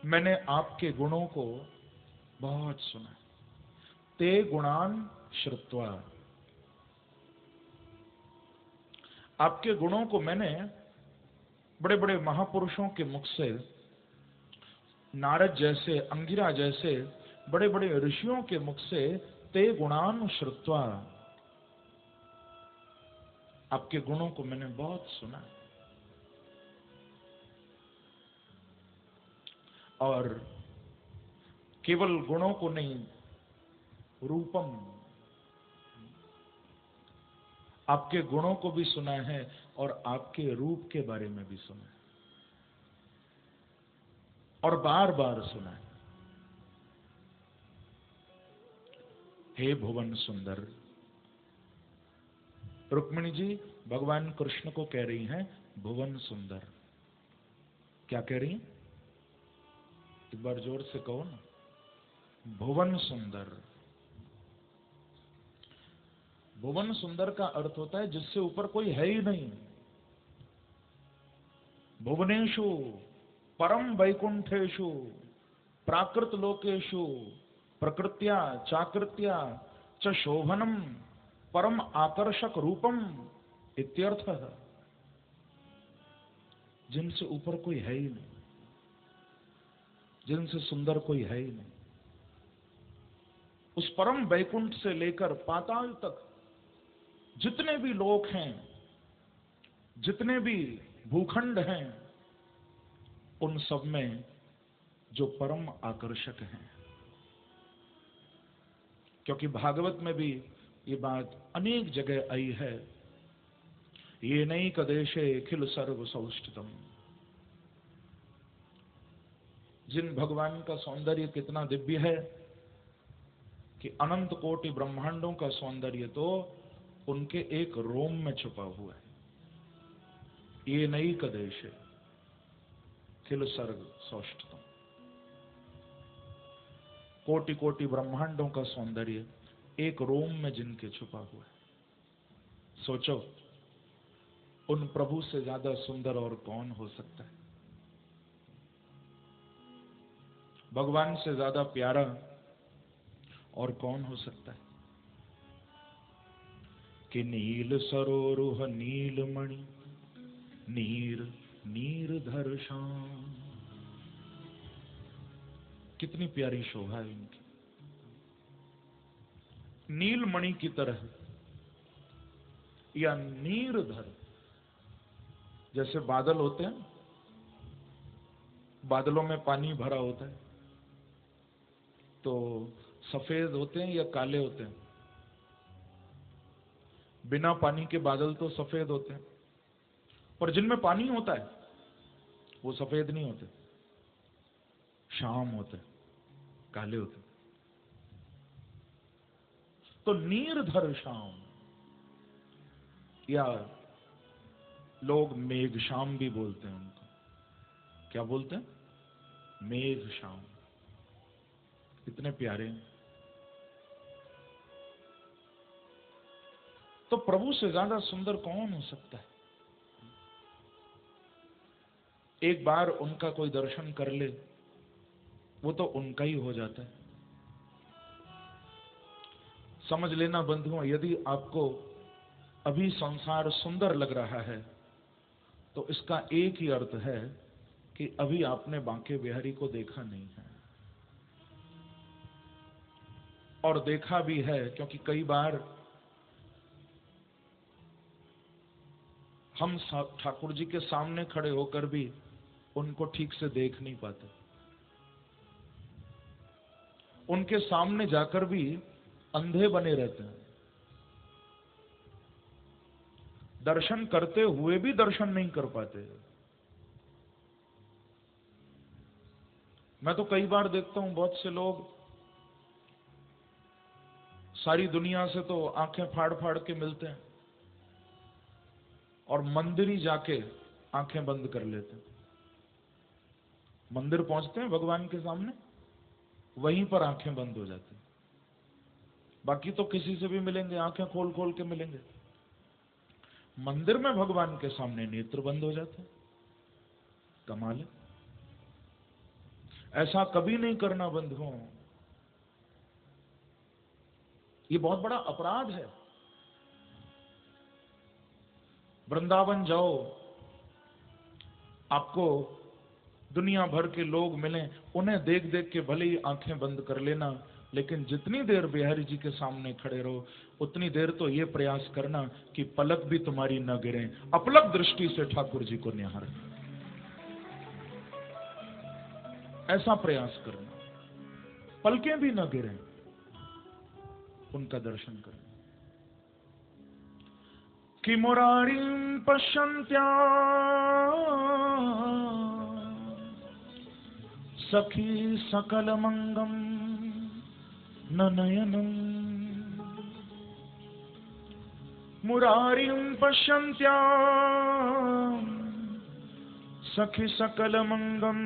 मैंने आपके गुणों को बहुत सुना। ते गुणान श्रुत्वा, आपके गुणों को मैंने बड़े बड़े महापुरुषों के मुख से, नारद जैसे, अंगिरा जैसे बड़े बड़े ऋषियों के मुख से, ते गुणान श्रुत्वा, आपके गुणों को मैंने बहुत सुना। और केवल गुणों को नहीं, रूपम, आपके गुणों को भी सुना है और आपके रूप के बारे में भी सुना है, और बार बार सुना है। हे भुवन सुंदर, रुक्मिणी जी भगवान कृष्ण को कह रही हैं भुवन सुंदर। क्या कह रही? एक बार जोर से कहो ना, भुवन सुंदर। भुवन सुंदर का अर्थ होता है जिससे ऊपर कोई है ही नहीं। भुवनेषु परम वैकुंठेषु प्राकृत लोकेषु प्रकृत्या चाकृत्या च शोभनम परम आकर्षक रूपम इत्यर्थ। जिनसे ऊपर कोई है ही नहीं, जिनसे सुंदर कोई है ही नहीं। उस परम वैकुंठ से लेकर पाताल तक जितने भी लोक हैं, जितने भी भूखंड हैं, उन सब में जो परम आकर्षक हैं। क्योंकि भागवत में भी ये बात अनेक जगह आई है, ये नई कदेशे अखिल सर्व सौष्ठितम। जिन भगवान का सौंदर्य कितना दिव्य है कि अनंत कोटि ब्रह्मांडों का सौंदर्य तो उनके एक रोम में छुपा हुआ है। ये नई कदेशे अखिल सर्व सौष्ठितम। कोटि कोटि ब्रह्मांडों का सौंदर्य एक रोम में जिनके छुपा हुआ है। सोचो, उन प्रभु से ज्यादा सुंदर और कौन हो सकता है? भगवान से ज्यादा प्यारा और कौन हो सकता है? कि नील सरोरुह नीलमणि नीर नीरधर श्याम। कितनी प्यारी शोभा है इनकी। नीलमणि की तरह या नीरधर, जैसे बादल होते हैं, बादलों में पानी भरा होता है, तो सफेद होते हैं या काले होते हैं? बिना पानी के बादल तो सफेद होते हैं, पर जिनमें पानी होता है वो सफेद नहीं होते, शाम होते, काले होते। तो नीरधर शाम, या लोग मेघ शाम भी बोलते हैं उनको। क्या बोलते हैं? मेघ शाम। कितने प्यारे। तो प्रभु से ज्यादा सुंदर कौन हो सकता है? एक बार उनका कोई दर्शन कर ले, वो तो उनका ही हो जाता है। समझ लेना बंधुओं, यदि आपको अभी संसार सुंदर लग रहा है तो इसका एक ही अर्थ है कि अभी आपने बांके बिहारी को देखा नहीं है। और देखा भी है, क्योंकि कई बार हम ठाकुर जी के सामने खड़े होकर भी उनको ठीक से देख नहीं पाते, उनके सामने जाकर भी अंधे बने रहते हैं, दर्शन करते हुए भी दर्शन नहीं कर पाते। मैं तो कई बार देखता हूं बहुत से लोग सारी दुनिया से तो आंखें फाड़ फाड़ के मिलते हैं और मंदिर ही जाके आंखें बंद कर लेते हैं। मंदिर पहुंचते हैं भगवान के सामने, वहीं पर आंखें बंद हो जाती हैं। बाकी तो किसी से भी मिलेंगे आंखें खोल खोल के मिलेंगे, मंदिर में भगवान के सामने नेत्र बंद हो जाते हैं। कमाल है। ऐसा कभी नहीं करना बंधुओं, ये बहुत बड़ा अपराध है। वृंदावन जाओ, आपको दुनिया भर के लोग मिलें, उन्हें देख देख के भले ही आंखें बंद कर लेना, लेकिन जितनी देर बिहारी जी के सामने खड़े रहो उतनी देर तो ये प्रयास करना कि पलक भी तुम्हारी न गिरे, अपलक दृष्टि से ठाकुर जी को निहार। ऐसा प्रयास करना, पलकें भी न गिरे, उनका दर्शन करना। कि मुरारिं पश्यन्त्या सखी सकलमंगम न नयनम। मुरारिं पश्यन्त्या सखी सकलमंगम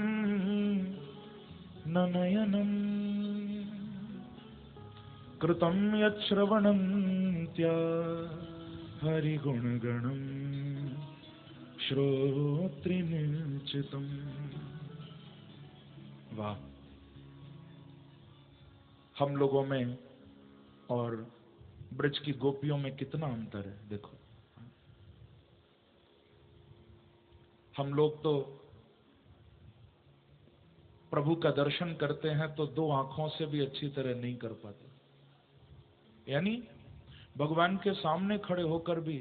न नयनम। कृतं यच्छ्रवणन्त्या हरिगुणगणं श्रोत्रिनिचितम्। वाह, हम लोगों में और ब्रज की गोपियों में कितना अंतर है। देखो, हम लोग तो प्रभु का दर्शन करते हैं तो दो आंखों से भी अच्छी तरह नहीं कर पाते, यानी भगवान के सामने खड़े होकर भी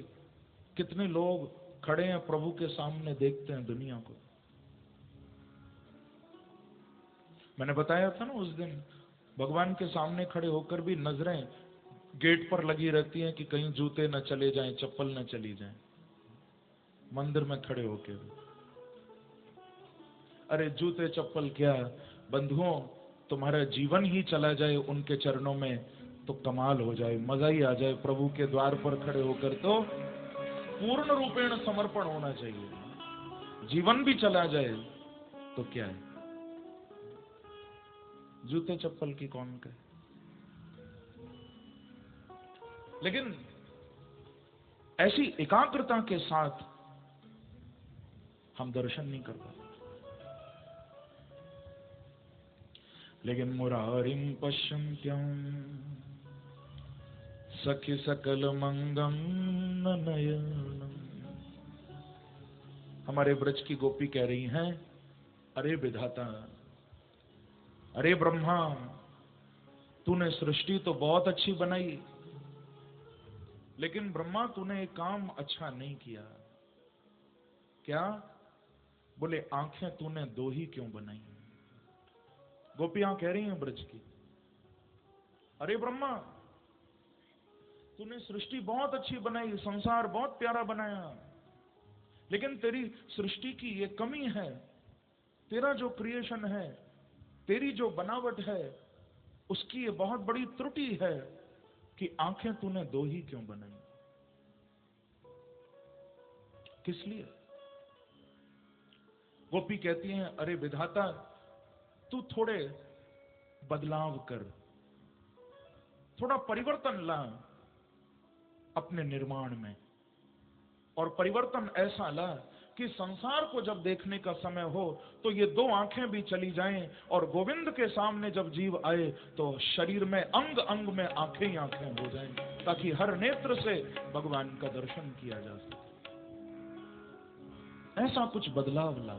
कितने लोग खड़े हैं प्रभु के सामने देखते हैं दुनिया को। मैंने बताया था ना उस दिन, भगवान के सामने खड़े होकर भी नजरें गेट पर लगी रहती हैं कि कहीं जूते न चले जाएं, चप्पल न चली जाएं, मंदिर में खड़े होकर भी। अरे जूते चप्पल क्या बंधुओं, तुम्हारा जीवन ही चला जाए उनके चरणों में तो कमाल हो जाए, मजा ही आ जाए। प्रभु के द्वार पर खड़े होकर तो पूर्ण रूपेण समर्पण होना चाहिए। जीवन भी चला जाए तो क्या है, जूते चप्पल की कौन कहे। लेकिन ऐसी एकाग्रता के साथ हम दर्शन नहीं कर पाते। लेकिन मुरारिं पश्यन्त्यं सखी सकल मंगम न नयनम। हमारे ब्रज की गोपी कह रही हैं, अरे विधाता, अरे ब्रह्मा, तूने सृष्टि तो बहुत अच्छी बनाई, लेकिन ब्रह्मा तूने एक काम अच्छा नहीं किया। क्या? बोले आंखें तूने दो ही क्यों बनाई? गोपियां कह रही हैं ब्रज की, अरे ब्रह्मा, तूने सृष्टि बहुत अच्छी बनाई, संसार बहुत प्यारा बनाया, लेकिन तेरी सृष्टि की ये कमी है, तेरा जो क्रिएशन है, तेरी जो बनावट है, उसकी ये बहुत बड़ी त्रुटि है कि आंखें तूने दो ही क्यों बनाई? किस लिए? गोपी कहती हैं, अरे विधाता, तू थोड़े बदलाव कर, थोड़ा परिवर्तन ला अपने निर्माण में, और परिवर्तन ऐसा ला कि संसार को जब देखने का समय हो तो ये दो आंखें भी चली जाएं, और गोविंद के सामने जब जीव आए तो शरीर में अंग अंग में आंखें ही आंखें हो जाएं, ताकि हर नेत्र से भगवान का दर्शन किया जा सके। ऐसा कुछ बदलाव ला,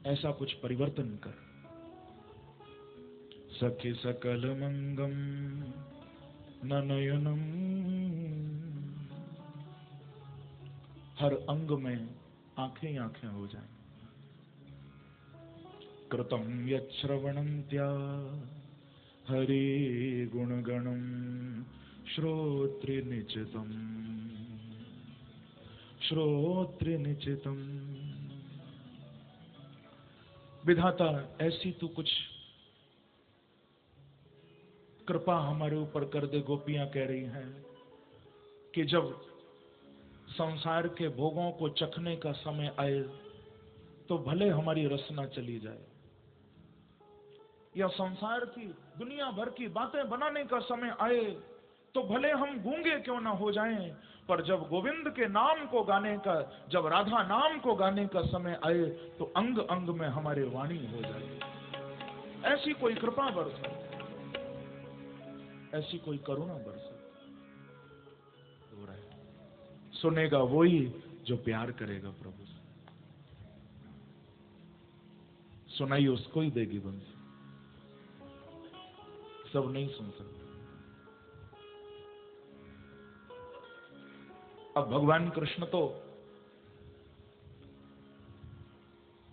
ऐसा कुछ परिवर्तन कर। सखी सकल मंगम ननयनम, हर अंग में आंखें ही आंखें हो जाएं। कृतम यच्छ्रवणन्त्या हरि गुणगणम श्रोत्रिनिचितम, श्रोत्रिनिचितम। विधाता, ऐसी तू कुछ कृपा हमारे ऊपर कर दे। गोपियां कह रही हैं कि जब संसार के भोगों को चखने का समय आए तो भले हमारी रसना चली जाए, या संसार की दुनिया भर की बातें बनाने का समय आए तो भले हम गूंगे क्यों ना हो जाएं, पर जब गोविंद के नाम को गाने का, जब राधा नाम को गाने का समय आए तो अंग अंग में हमारे वाणी हो जाए। ऐसी कोई कृपा बरसा, ऐसी कोई करुणा बरसा। हो रहा है, सुनेगा वही जो प्यार करेगा प्रभु से, सुनाई उसको ही देगी बंसी, सब नहीं सुन सकते। अब भगवान कृष्ण तो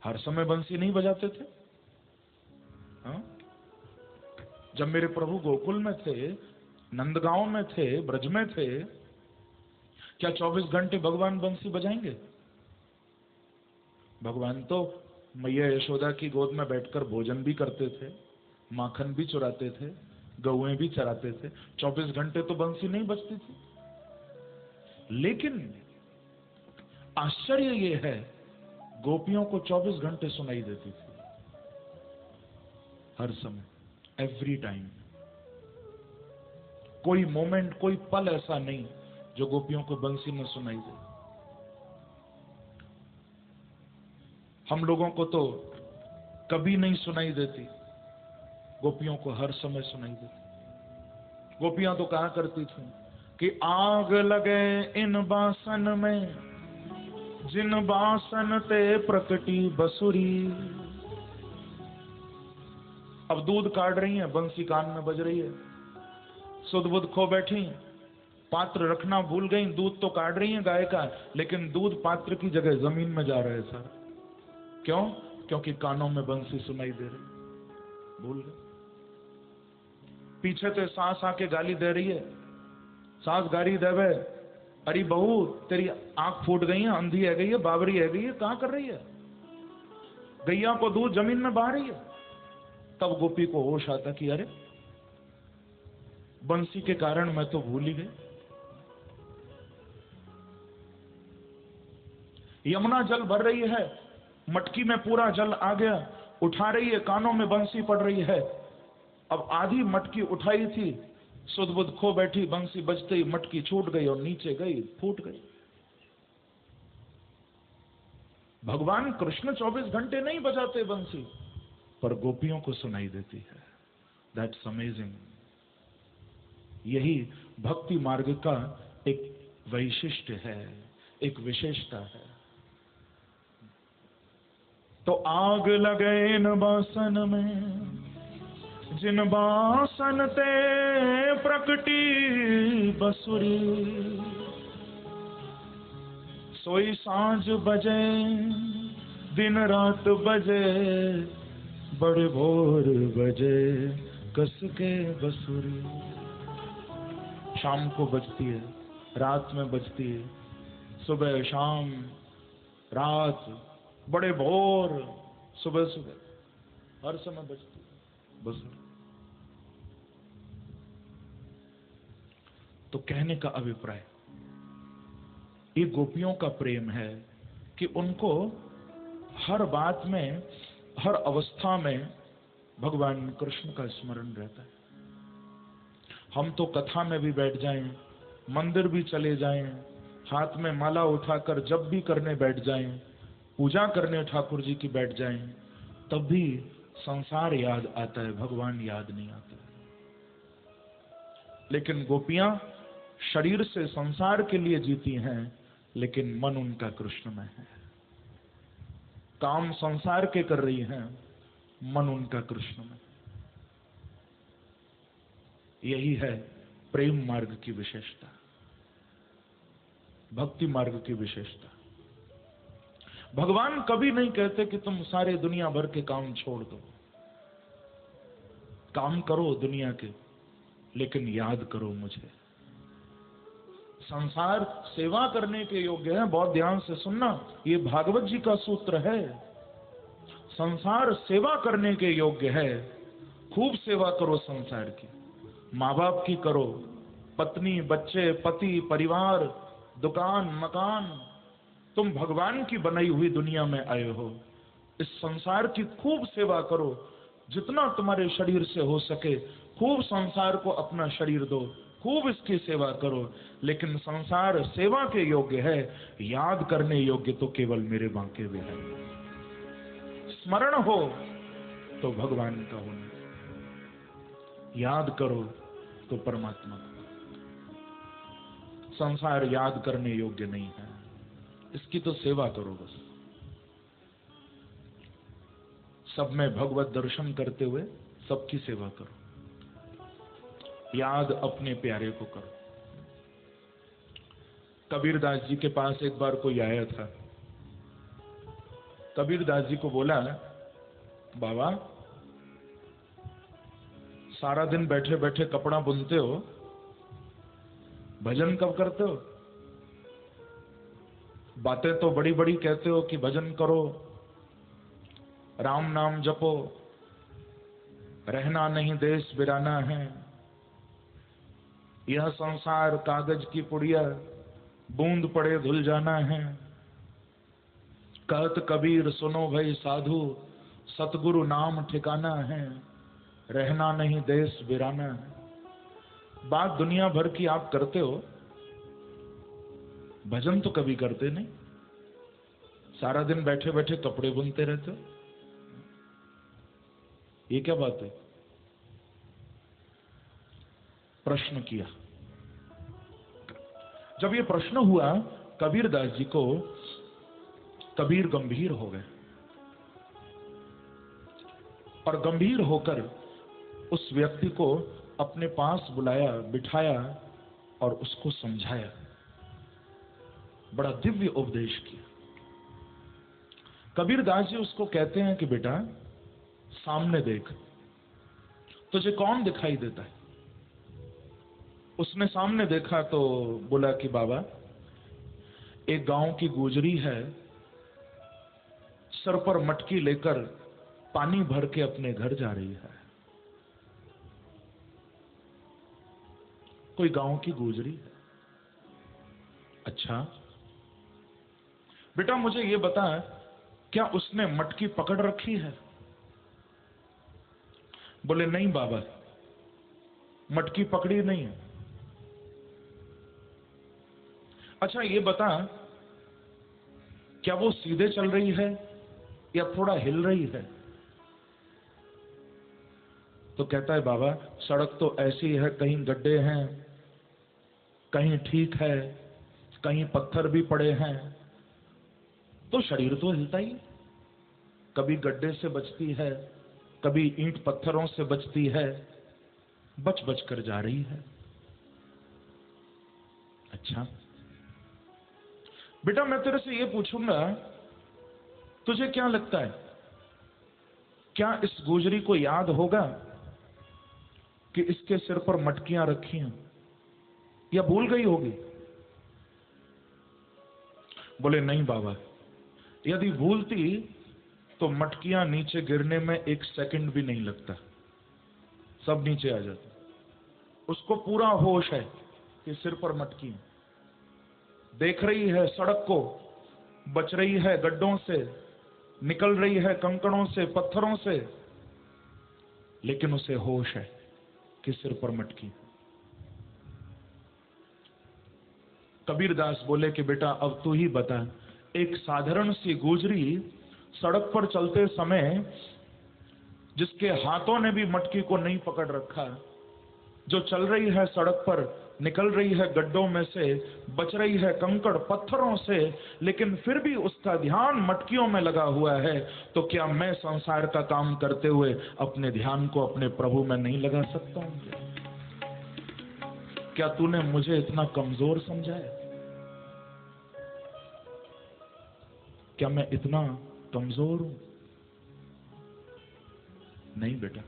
हर समय बंसी नहीं बजाते थे। हाँ? जब मेरे प्रभु गोकुल में थे, नंदगांव में थे, ब्रज में थे, क्या 24 घंटे भगवान बंसी बजाएंगे? भगवान तो मैया यशोदा की गोद में बैठकर भोजन भी करते थे, माखन भी चुराते थे, गौएं भी चराते थे। 24 घंटे तो बंसी नहीं बजती थी। लेकिन आश्चर्य ये है, गोपियों को 24 घंटे सुनाई देती थी, हर समय, एवरी टाइम। कोई मोमेंट, कोई पल ऐसा नहीं जो गोपियों को बंसी न सुनाई दे। हम लोगों को तो कभी नहीं सुनाई देती, गोपियों को हर समय सुनाई देती। गोपियां तो कहा करती थी कि आग लगे इन बासन में, जिन बासन ते प्रकटी बसुरी। अब दूध काट रही हैं, बंसी कान में बज रही है, सुध बुध खो बैठी, पात्र रखना भूल गई, दूध तो काट रही है गाय का, लेकिन दूध पात्र की जगह जमीन में जा रहे सर। क्यों? क्योंकि कानों में बंसी सुनाई दे रही, भूल गए। पीछे तो सास आके गाली दे रही है, सास गाली देवे, अरे बहू तेरी आंख फूट गई है, अंधी है गई है, बावरी है गई है, कहां कर रही है? गैया को दूध जमीन में बहा रही है। तब गोपी को होश आता कि अरे बंसी के कारण मैं तो भूल ही गई। यमुना जल भर रही है, मटकी में पूरा जल आ गया, उठा रही है, कानों में बंसी पड़ रही है। अब आधी मटकी उठाई थी, सुध बुध खो बैठी, बंसी बजते ही मटकी छूट गई और नीचे गई, फूट गई। भगवान कृष्ण 24 घंटे नहीं बजाते बंसी, पर गोपियों को सुनाई देती है। That's amazing. यही भक्ति मार्ग का एक वैशिष्ट है, एक विशेषता है। तो आग लगे इन बासन में, जिन बासन ते प्रकटी बसुरी। सोई सांझ बजे दिन रात बजे, बड़े भोर बजे कस के बसुरी। शाम को बजती है, रात में बजती है, सुबह शाम रात, बड़े भोर, सुबह सुबह, हर समय बजती है बसुरी। तो कहने का अभिप्राय, ये गोपियों का प्रेम है कि उनको हर बात में, हर अवस्था में भगवान कृष्ण का स्मरण रहता है। हम तो कथा में भी बैठ जाएं, मंदिर भी चले जाएं, हाथ में माला उठाकर जब भी करने बैठ जाएं, पूजा करने ठाकुर जी की बैठ जाएं, तब भी संसार याद आता है, भगवान याद नहीं आता। लेकिन गोपियां शरीर से संसार के लिए जीती हैं, लेकिन मन उनका कृष्ण में है। काम संसार के कर रही हैं, मन उनका कृष्ण में। यही है प्रेम मार्ग की विशेषता, भक्ति मार्ग की विशेषता। भगवान कभी नहीं कहते कि तुम सारे दुनिया भर के काम छोड़ दो। काम करो दुनिया के, लेकिन याद करो मुझे। संसार सेवा करने के योग्य है। बहुत ध्यान से सुनना, ये भागवत जी का सूत्र है। संसार सेवा करने के योग्य है। खूब सेवा करो संसार की, माँ बाप की करो, पत्नी बच्चे पति परिवार दुकान मकान। तुम भगवान की बनाई हुई दुनिया में आए हो, इस संसार की खूब सेवा करो, जितना तुम्हारे शरीर से हो सके। खूब संसार को अपना शरीर दो, खूब इसकी सेवा करो। लेकिन संसार सेवा के योग्य है, याद करने योग्य तो केवल मेरे बांके में है। स्मरण हो तो भगवान का होना, याद करो तो परमात्मा का। संसार याद करने योग्य नहीं है, इसकी तो सेवा करो बस। सब में भगवत दर्शन करते हुए सबकी सेवा करो, याद अपने प्यारे को करो। कबीरदास जी के पास एक बार कोई आया था। कबीरदास जी को बोला, बाबा सारा दिन बैठे बैठे कपड़ा बुनते हो, भजन कब करते हो? बातें तो बड़ी बड़ी कहते हो कि भजन करो, राम नाम जपो, रहना नहीं देश बिराना है, यह संसार कागज की पुड़िया, बूंद पड़े धुल जाना है। कहत कबीर सुनो भाई साधु, सतगुरु नाम ठिकाना है, रहना नहीं देश बिराना है। बात दुनिया भर की आप करते हो, भजन तो कभी करते नहीं। सारा दिन बैठे बैठे कपड़े बुनते रहते हो, ये क्या बात है? प्रश्न किया। जब ये प्रश्न हुआ कबीरदास जी को, कबीर गंभीर हो गए और गंभीर होकर उस व्यक्ति को अपने पास बुलाया, बिठाया और उसको समझाया। बड़ा दिव्य उपदेश किया। कबीरदास जी उसको कहते हैं कि बेटा सामने देख, तुझे कौन दिखाई देता है? उसने सामने देखा तो बोला कि बाबा एक गांव की गुजरी है, सर पर मटकी लेकर पानी भर के अपने घर जा रही है। कोई गांव की गुजरी है। अच्छा बेटा मुझे ये बता, क्या उसने मटकी पकड़ रखी है? बोले नहीं बाबा, मटकी पकड़ी नहीं है। अच्छा ये बता, क्या वो सीधे चल रही है या थोड़ा हिल रही है? तो कहता है बाबा सड़क तो ऐसी है, कहीं गड्ढे हैं, कहीं ठीक है, कहीं पत्थर भी पड़े हैं, तो शरीर तो हिलता ही। कभी गड्ढे से बचती है, कभी ईंट पत्थरों से बचती है, बच बच कर जा रही है। अच्छा बेटा मैं तेरे से ये पूछूंगा, तुझे क्या लगता है, क्या इस गुजरी को याद होगा कि इसके सिर पर मटकियां रखी हैं, या भूल गई होगी? बोले नहीं बाबा, यदि भूलती तो मटकियां नीचे गिरने में 1 सेकंड भी नहीं लगता, सब नीचे आ जाता। उसको पूरा होश है कि सिर पर मटकी है, देख रही है सड़क को, बच रही है गड्ढों से, निकल रही है कंकड़ों से, पत्थरों से, लेकिन उसे होश है कि सिर पर मटकी। कबीरदास बोले कि बेटा अब तू ही बता, एक साधारण सी गुजरी सड़क पर चलते समय जिसके हाथों ने भी मटकी को नहीं पकड़ रखा, जो चल रही है सड़क पर, निकल रही है गड्ढों में से, बच रही है कंकड़ पत्थरों से, लेकिन फिर भी उसका ध्यान मटकियों में लगा हुआ है, तो क्या मैं संसार का काम करते हुए अपने ध्यान को अपने प्रभु में नहीं लगा सकता हूं? क्या तूने मुझे इतना कमजोर समझा है? क्या मैं इतना कमजोर हूं? नहीं बेटा,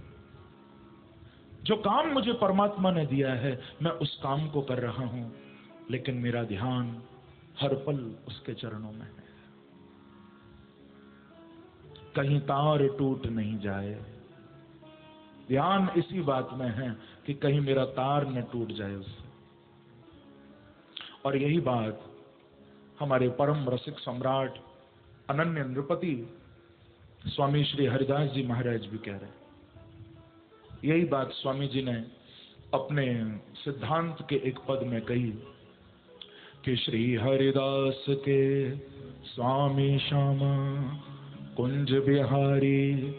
जो काम मुझे परमात्मा ने दिया है मैं उस काम को कर रहा हूं, लेकिन मेरा ध्यान हर पल उसके चरणों में है। कहीं तार टूट नहीं जाए, ध्यान इसी बात में है कि कहीं मेरा तार न टूट जाए उससे। और यही बात हमारे परम रसिक सम्राट अनन्य नृपति स्वामी श्री हरिदास जी महाराज भी कह रहे हैं। यही बात स्वामी जी ने अपने सिद्धांत के एक पद में कही कि श्री हरिदास के स्वामी श्यामा कुंज बिहारी,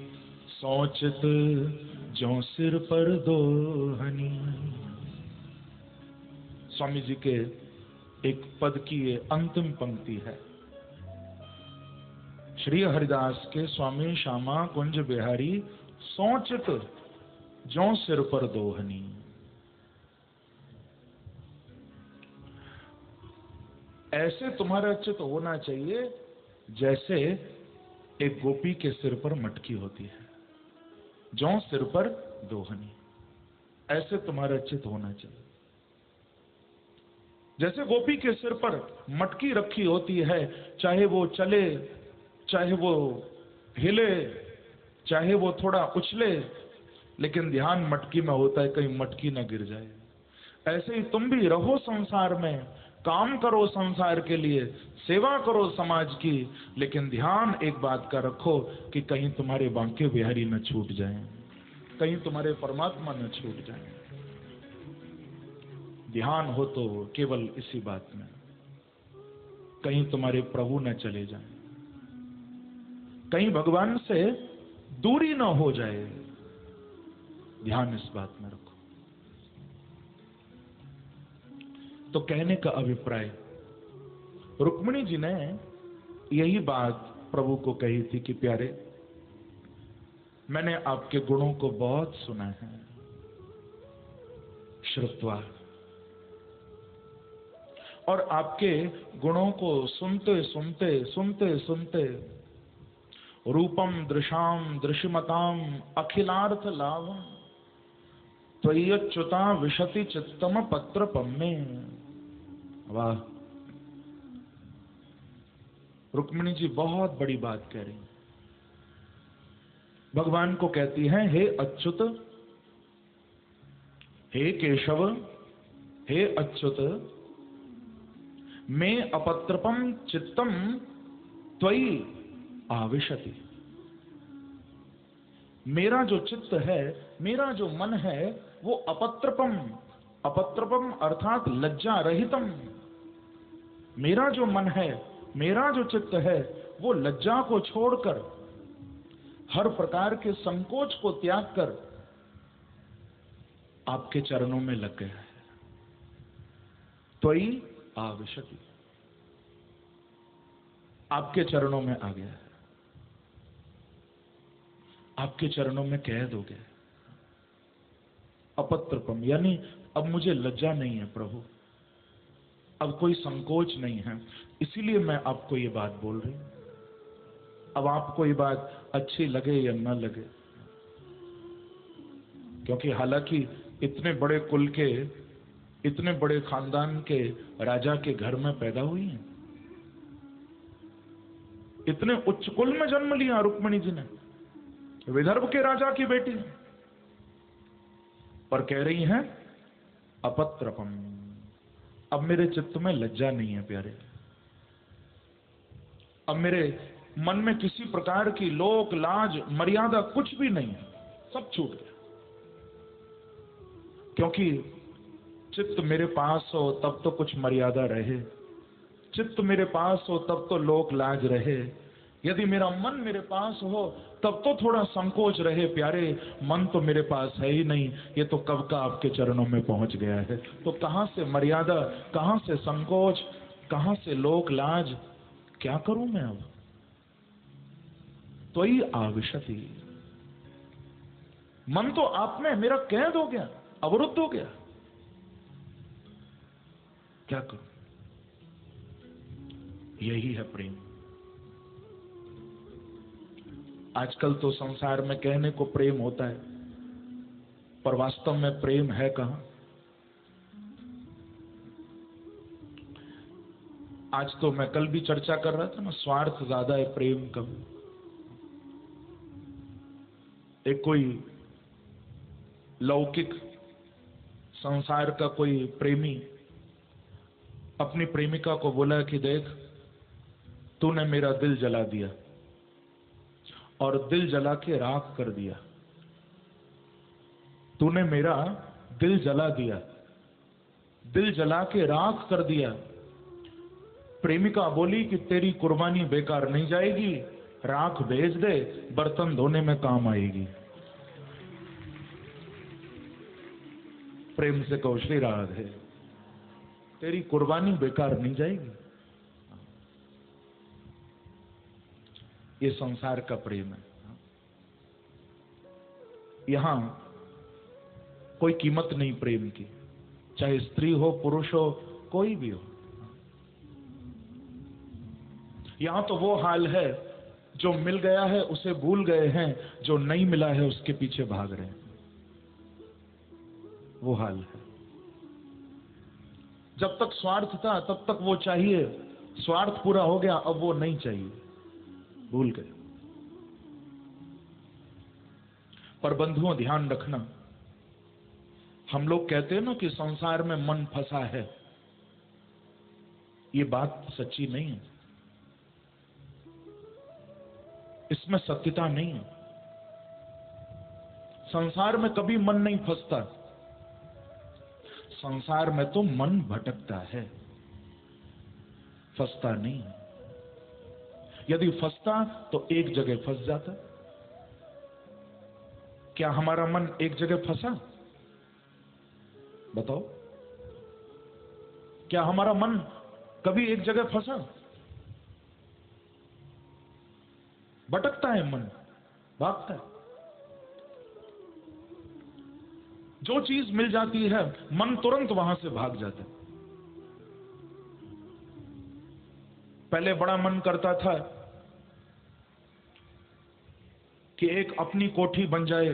सोचित जो सिर पर दोहनी। स्वामी जी के एक पद की ये अंतिम पंक्ति है, श्री हरिदास के स्वामी श्यामा कुंज बिहारी, सोचित जो सिर पर दोहनी। ऐसे तुम्हारा चित्त होना चाहिए जैसे एक गोपी के सिर पर मटकी होती है, जो सिर पर दोहनी। ऐसे तुम्हारा चित्त होना चाहिए। जैसे गोपी के सिर पर मटकी रखी होती है, चाहे वो चले, चाहे वो हिले, चाहे वो थोड़ा उछले, लेकिन ध्यान मटकी में होता है, कहीं मटकी ना गिर जाए। ऐसे ही तुम भी रहो संसार में, काम करो संसार के लिए, सेवा करो समाज की, लेकिन ध्यान एक बात का रखो कि कहीं तुम्हारे बांके बिहारी न छूट जाए, कहीं तुम्हारे परमात्मा न छूट जाए। ध्यान हो तो केवल इसी बात में, कहीं तुम्हारे प्रभु न चले जाए, कहीं भगवान से दूरी न हो जाए। ध्यान इस बात में रखो। तो कहने का अभिप्राय, रुक्मिणी जी ने यही बात प्रभु को कही थी कि प्यारे, मैंने आपके गुणों को बहुत सुना है, श्रुत्वा, और आपके गुणों को सुनते सुनते सुनते सुनते रूपम दृशाम दृश्यमताम अखिलार्थ लाभम त्वय्यच्युता विशति चित्तम पत्र पम्मे। वाह, रुक्मिणी जी बहुत बड़ी बात कह रही। भगवान को कहती हैं, हे अच्युत, हे केशव, हे अच्युत, मैं अपत्रपम चित्तम त्वयि आविशति। मेरा जो चित्त है, मेरा जो मन है, वो अपत्रपम, अपत्रपम अर्थात लज्जा रहितम। मेरा जो मन है, मेरा जो चित्त है, वो लज्जा को छोड़कर, हर प्रकार के संकोच को त्याग कर आपके चरणों में लग गया है। त्वयि आविशति, आपके चरणों में आ गया है, आपके चरणों में कैद हो गया। अपत्रपम यानी अब मुझे लज्जा नहीं है प्रभु, अब कोई संकोच नहीं है, इसीलिए मैं आपको ये बात बोल रही हूं। अब आपको ये बात अच्छी लगे या न लगे, क्योंकि हालांकि इतने बड़े कुल के, इतने बड़े खानदान के राजा के घर में पैदा हुई हैं, इतने उच्च कुल में जन्म लिया रुक्मिणी जी ने, विदर्भ के राजा की बेटी, पर कह रही हैं अपत्रपम। अब मेरे चित्त में लज्जा नहीं है प्यारे, अब मेरे मन में किसी प्रकार की लोक लाज मर्यादा कुछ भी नहीं है, सब छूट गया। क्योंकि चित्त मेरे पास हो तब तो कुछ मर्यादा रहे, चित्त मेरे पास हो तब तो लोक लाज रहे, यदि मेरा मन मेरे पास हो तब तो थोड़ा संकोच रहे प्यारे। मन तो मेरे पास है ही नहीं, ये तो कब का आपके चरणों में पहुंच गया है, तो कहां से मर्यादा, कहां से संकोच, कहां से लोक लाज, क्या करूं मैं अब। तो ही आविशति, मन तो आप में मेरा कैद हो गया, अवरुद्ध हो गया, क्या करूं। यही है प्रेम। आजकल तो संसार में कहने को प्रेम होता है, पर वास्तव में प्रेम है कहां। आज तो मैं कल भी चर्चा कर रहा था ना, स्वार्थ ज्यादा है, प्रेम कम। एक कोई लौकिक संसार का कोई प्रेमी अपनी प्रेमिका को बोला कि देख, तूने मेरा दिल जला दिया, और दिल जला के राख कर दिया, तूने मेरा दिल जला दिया, दिल जला के राख कर दिया। प्रेमिका बोली कि तेरी कुर्बानी बेकार नहीं जाएगी, राख भेज दे, बर्तन धोने में काम आएगी। प्रेम से कहो श्री राधे, तेरी कुर्बानी बेकार नहीं जाएगी। ये संसार का प्रेम है। यहां कोई कीमत नहीं प्रेम की, चाहे स्त्री हो पुरुष हो कोई भी हो। यहां तो वो हाल है, जो मिल गया है उसे भूल गए हैं, जो नहीं मिला है उसके पीछे भाग रहे हैं, वो हाल है। जब तक स्वार्थ था तब तक वो चाहिए, स्वार्थ पूरा हो गया अब वो नहीं चाहिए, भूल गए। पर बंधुओं ध्यान रखना, हम लोग कहते हैं ना कि संसार में मन फंसा है, ये बात सच्ची नहीं है, इसमें सत्यता नहीं है। संसार में कभी मन नहीं फंसता, संसार में तो मन भटकता है, फंसता नहीं है। यदि फंसता तो एक जगह फंस जाता। क्या हमारा मन एक जगह फंसा? बताओ, क्या हमारा मन कभी एक जगह फंसा? भटकता है मन, भागता है। जो चीज मिल जाती है मन तुरंत वहां से भाग जाता है। पहले बड़ा मन करता था कि एक अपनी कोठी बन जाए,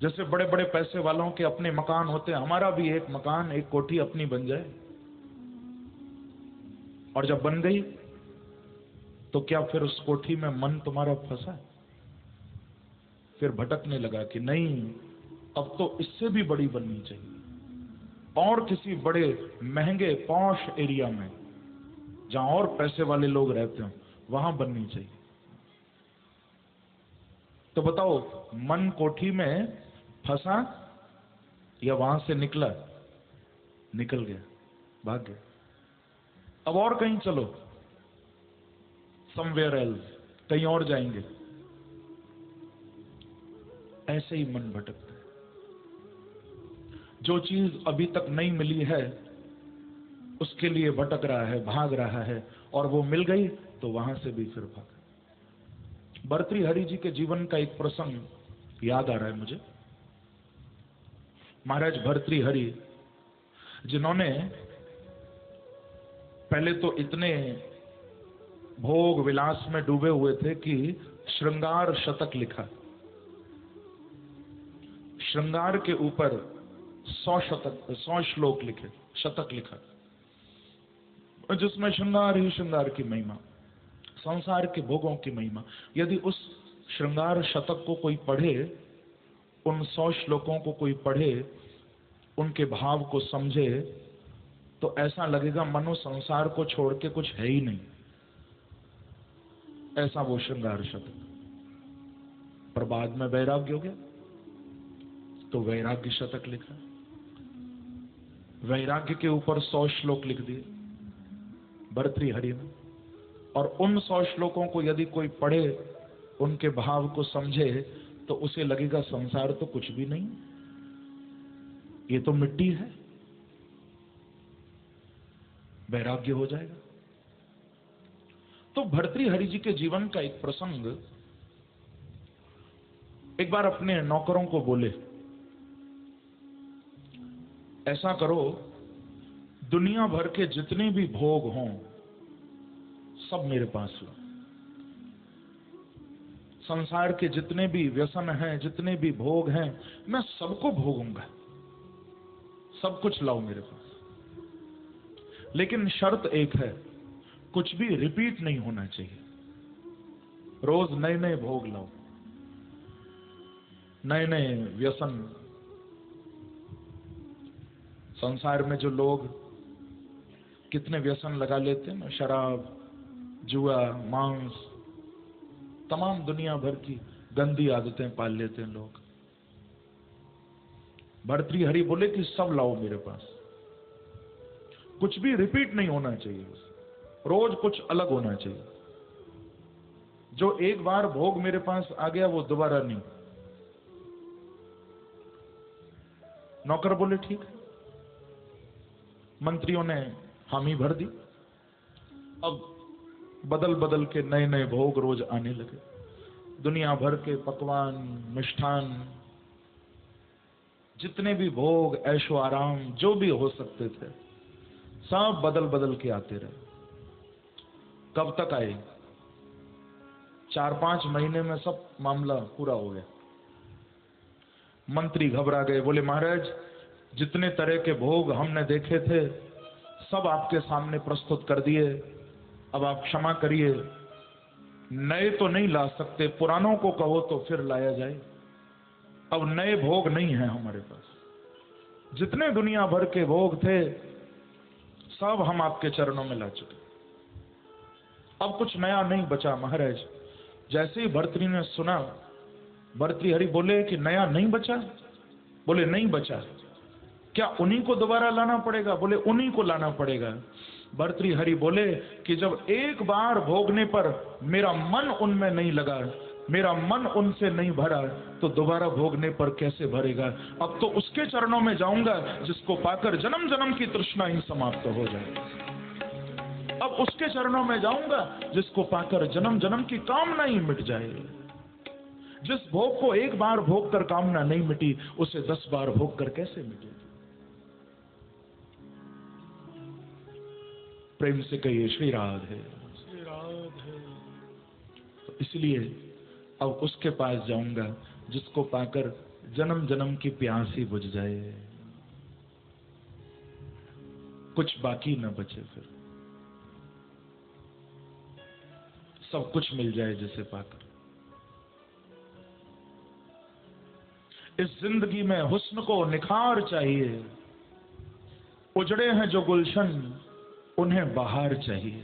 जैसे बड़े बड़े पैसे वालों के अपने मकान होते हैं, हमारा भी एक मकान, एक कोठी अपनी बन जाए। और जब बन गई तो क्या फिर उस कोठी में मन तुम्हारा फंसा? फिर भटकने लगा कि नहीं, अब तो इससे भी बड़ी बननी चाहिए, और किसी बड़े महंगे पॉश एरिया में जहां और पैसे वाले लोग रहते हो वहां बननी चाहिए। तो बताओ, मन कोठी में फंसा या वहां से निकला? निकल गया, भाग गया। अब और कहीं चलो, समवेयर एल्स, कहीं और जाएंगे। ऐसे ही मन भटकता है। जो चीज अभी तक नहीं मिली है उसके लिए भटक रहा है, भाग रहा है, और वो मिल गई तो वहां से भी फिर भागा। भर्तृहरि जी के जीवन का एक प्रसंग याद आ रहा है मुझे। महाराज भर्तृहरि जिन्होंने पहले तो इतने भोग विलास में डूबे हुए थे कि श्रृंगार शतक लिखा, श्रृंगार के ऊपर 100 श्लोक लिखे, शतक लिखा, जिसमें श्रृंगार ही श्रृंगार की महिमा, संसार के भोगों की महिमा। यदि उस श्रृंगार शतक को कोई पढ़े, उन 100 श्लोकों को कोई पढ़े, उनके भाव को समझे, तो ऐसा लगेगा मनो संसार को छोड़ के कुछ है ही नहीं, ऐसा वो श्रृंगार शतक। पर बाद में वैराग्य हो गया तो वैराग्य शतक लिखा, वैराग्य के ऊपर 100 श्लोक लिख दिए भर्तृहरि ने। और उन 100 श्लोकों को यदि कोई पढ़े, उनके भाव को समझे, तो उसे लगेगा संसार तो कुछ भी नहीं, ये तो मिट्टी है, वैराग्य हो जाएगा। तो भर्तृहरि जी के जीवन का एक प्रसंग, एक बार अपने नौकरों को बोले, ऐसा करो दुनिया भर के जितने भी भोग हों सब मेरे पास लो, संसार के जितने भी व्यसन हैं, जितने भी भोग हैं, मैं सबको भोगूंगा, सब कुछ लाओ मेरे पास। लेकिन शर्त एक है, कुछ भी रिपीट नहीं होना चाहिए, रोज नए नए भोग लाओ, नए नए व्यसन। संसार में जो लोग कितने व्यसन लगा लेते हैं ना, शराब, जुआ, मांस, तमाम दुनिया भर की गंदी आदतें पाल लेते हैं लोग। भर्तृहरि बोले कि सब लाओ मेरे पास, कुछ भी रिपीट नहीं होना चाहिए, रोज कुछ अलग होना चाहिए। जो एक बार भोग मेरे पास आ गया वो दोबारा नहीं। नौकर बोले ठीक है। मंत्रियों ने हामी भर दी। अब बदल बदल के नए नए भोग रोज आने लगे, दुनिया भर के पकवान, मिष्ठान, जितने भी भोग, ऐशो आराम जो भी हो सकते थे, सब बदल बदल के आते रहे। कब तक आए? 4-5 महीने में सब मामला पूरा हो गया। मंत्री घबरा गए, बोले महाराज जितने तरह के भोग हमने देखे थे सब आपके सामने प्रस्तुत कर दिए, अब आप क्षमा करिए, नए तो नहीं ला सकते, पुरानों को कहो तो फिर लाया जाए, अब नए भोग नहीं है हमारे पास, जितने दुनिया भर के भोग थे सब हम आपके चरणों में ला चुके, अब कुछ नया नहीं बचा महाराज। जैसे ही भर्तृ ने सुना, भर्तृहरि बोले कि नया नहीं बचा? बोले नहीं बचा। क्या उन्हीं को दोबारा लाना पड़ेगा? बोले उन्हीं को लाना पड़ेगा। भर्तृहरि बोले कि जब एक बार भोगने पर मेरा मन उनमें नहीं लगा, मेरा मन उनसे नहीं भरा, तो दोबारा भोगने पर कैसे भरेगा? अब तो उसके चरणों में जाऊंगा जिसको पाकर जन्म जन्म की तृष्णा ही समाप्त हो जाए। अब उसके चरणों में जाऊंगा जिसको पाकर जन्म जन्म की कामना ही मिट जाए। जिस भोग को एक बार भोग कर कामना नहीं मिटी, उसे 10 बार भोग कर कैसे मिटे? प्रेम से कहिए श्री राधे, श्री राधे। तो इसलिए अब उसके पास जाऊंगा जिसको पाकर जन्म जन्म की प्यास ही बुझ जाए, कुछ बाकी न बचे, फिर सब कुछ मिल जाए जिसे पाकर। इस जिंदगी में हुस्न को निखार चाहिए, उजड़े हैं जो गुलशन उन्हें बहार चाहिए।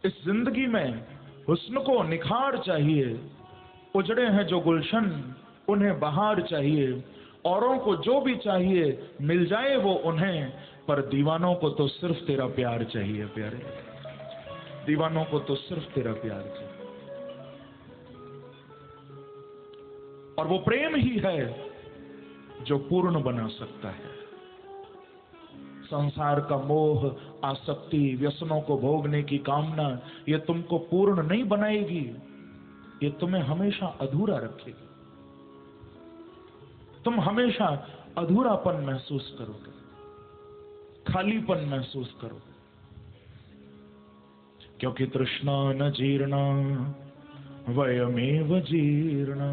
इस जिंदगी में हुस्न को निखार चाहिए, उजड़े हैं जो गुलशन उन्हें बहार चाहिए। औरों को जो भी चाहिए मिल जाए वो उन्हें, पर दीवानों को तो सिर्फ तेरा प्यार चाहिए प्यारे, दीवानों को तो सिर्फ तेरा प्यार चाहिए। और वो प्रेम ही है जो पूर्ण बना सकता है। संसार का मोह, आसक्ति, व्यसनों को भोगने की कामना, ये तुमको पूर्ण नहीं बनाएगी, ये तुम्हें हमेशा अधूरा रखेगी। तुम हमेशा अधूरापन महसूस करोगे। खालीपन महसूस करो, क्योंकि तृष्णा न जीर्णा वयमेव जीर्णा।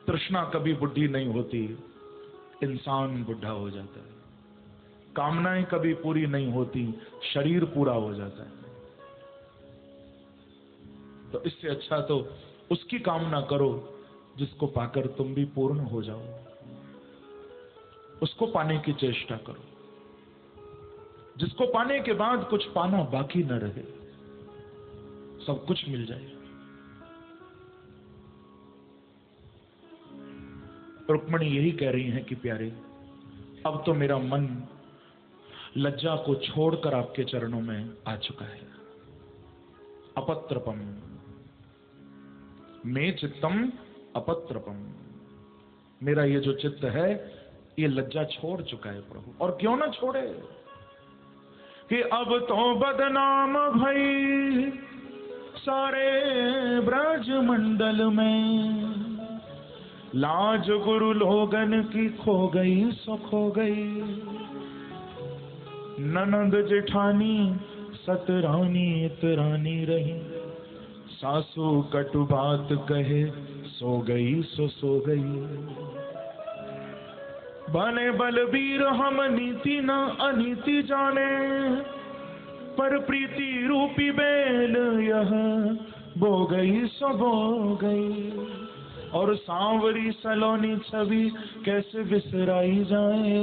तृष्णा कभी बुढ़ी नहीं होती, इंसान बुढ़ा हो जाता है। कामनाएं कभी पूरी नहीं होती, शरीर पूरा हो जाता है। तो इससे अच्छा तो उसकी कामना करो जिसको पाकर तुम भी पूर्ण हो जाओ। उसको पाने की चेष्टा करो, जिसको पाने के बाद कुछ पाना बाकी न रहे, सब कुछ मिल जाए। रुक्मिणी यही कह रही हैं कि प्यारे, अब तो मेरा मन लज्जा को छोड़कर आपके चरणों में आ चुका है। अपत्रपम मे चित्तम अपत्रपम, मेरा ये जो चित्त है ये लज्जा छोड़ चुका है प्रभु। और क्यों ना छोड़े कि अब तो बदनाम भई सारे ब्रज मंडल में, लाज गुरु लोगन की खो गई सो खो गई। ननद जेठानी सतरानी इतरानी रही, सासू कटु बात कहे सो गई सो सो गई। बने बलबीर हम नीति न अनीति जाने, पर प्रीति रूपी बेल यह बो गई सो बो गई। और सांवरी सलोनी छवि कैसे बिसराई जाए,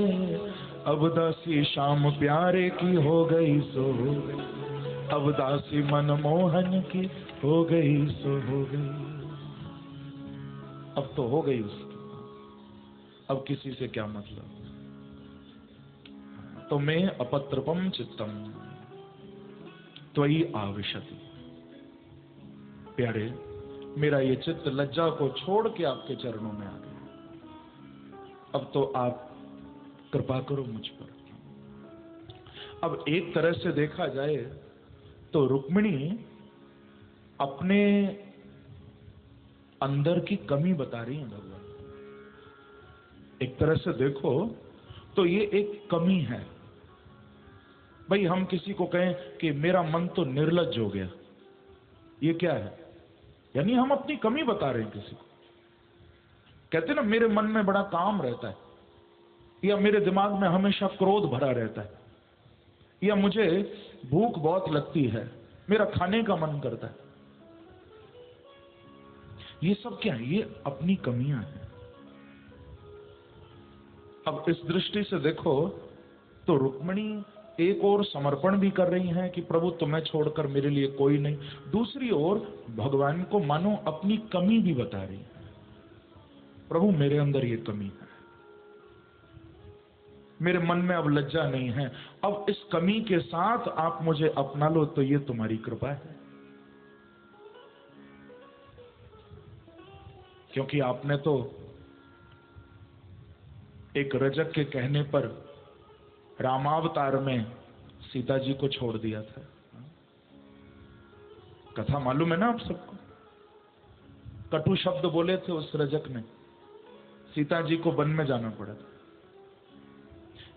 अब दासी शाम प्यारे की हो गई सो हो गई, अब दासी मनमोहन की हो गई सो हो गई। अब तो हो गई उसकी, अब किसी से क्या मतलब। तो मैं अपत्रपम चित्तम त्वयि आविशति, प्यारे मेरा ये चित्त लज्जा को छोड़ के आपके चरणों में आ गया। अब तो आप कृपा करो मुझ पर। अब एक तरह से देखा जाए तो रुक्मिणी अपने अंदर की कमी बता रही है भगवान। एक तरह से देखो तो ये एक कमी है। भाई हम किसी को कहें कि मेरा मन तो निर्लज्ज हो गया, ये क्या है? यानी हम अपनी कमी बता रहे हैं किसी को। कहते ना मेरे मन में बड़ा काम रहता है, या मेरे दिमाग में हमेशा क्रोध भरा रहता है, या मुझे भूख बहुत लगती है, मेरा खाने का मन करता है। ये सब क्या है? ये अपनी कमियां हैं। अब इस दृष्टि से देखो तो रुक्मिणी एक और समर्पण भी कर रही हैं कि प्रभु तुम्हें छोड़कर मेरे लिए कोई नहीं, दूसरी ओर भगवान को मानो अपनी कमी भी बता रही है। प्रभु मेरे अंदर ये कमी है, मेरे मन में अब लज्जा नहीं है, अब इस कमी के साथ आप मुझे अपना लो तो ये तुम्हारी कृपा है। क्योंकि आपने तो एक रजक के कहने पर रामावतार में सीता जी को छोड़ दिया था। कथा मालूम है ना आप सबको? कटु शब्द बोले थे उस रजक ने, सीता जी को वन में जाना पड़ा था।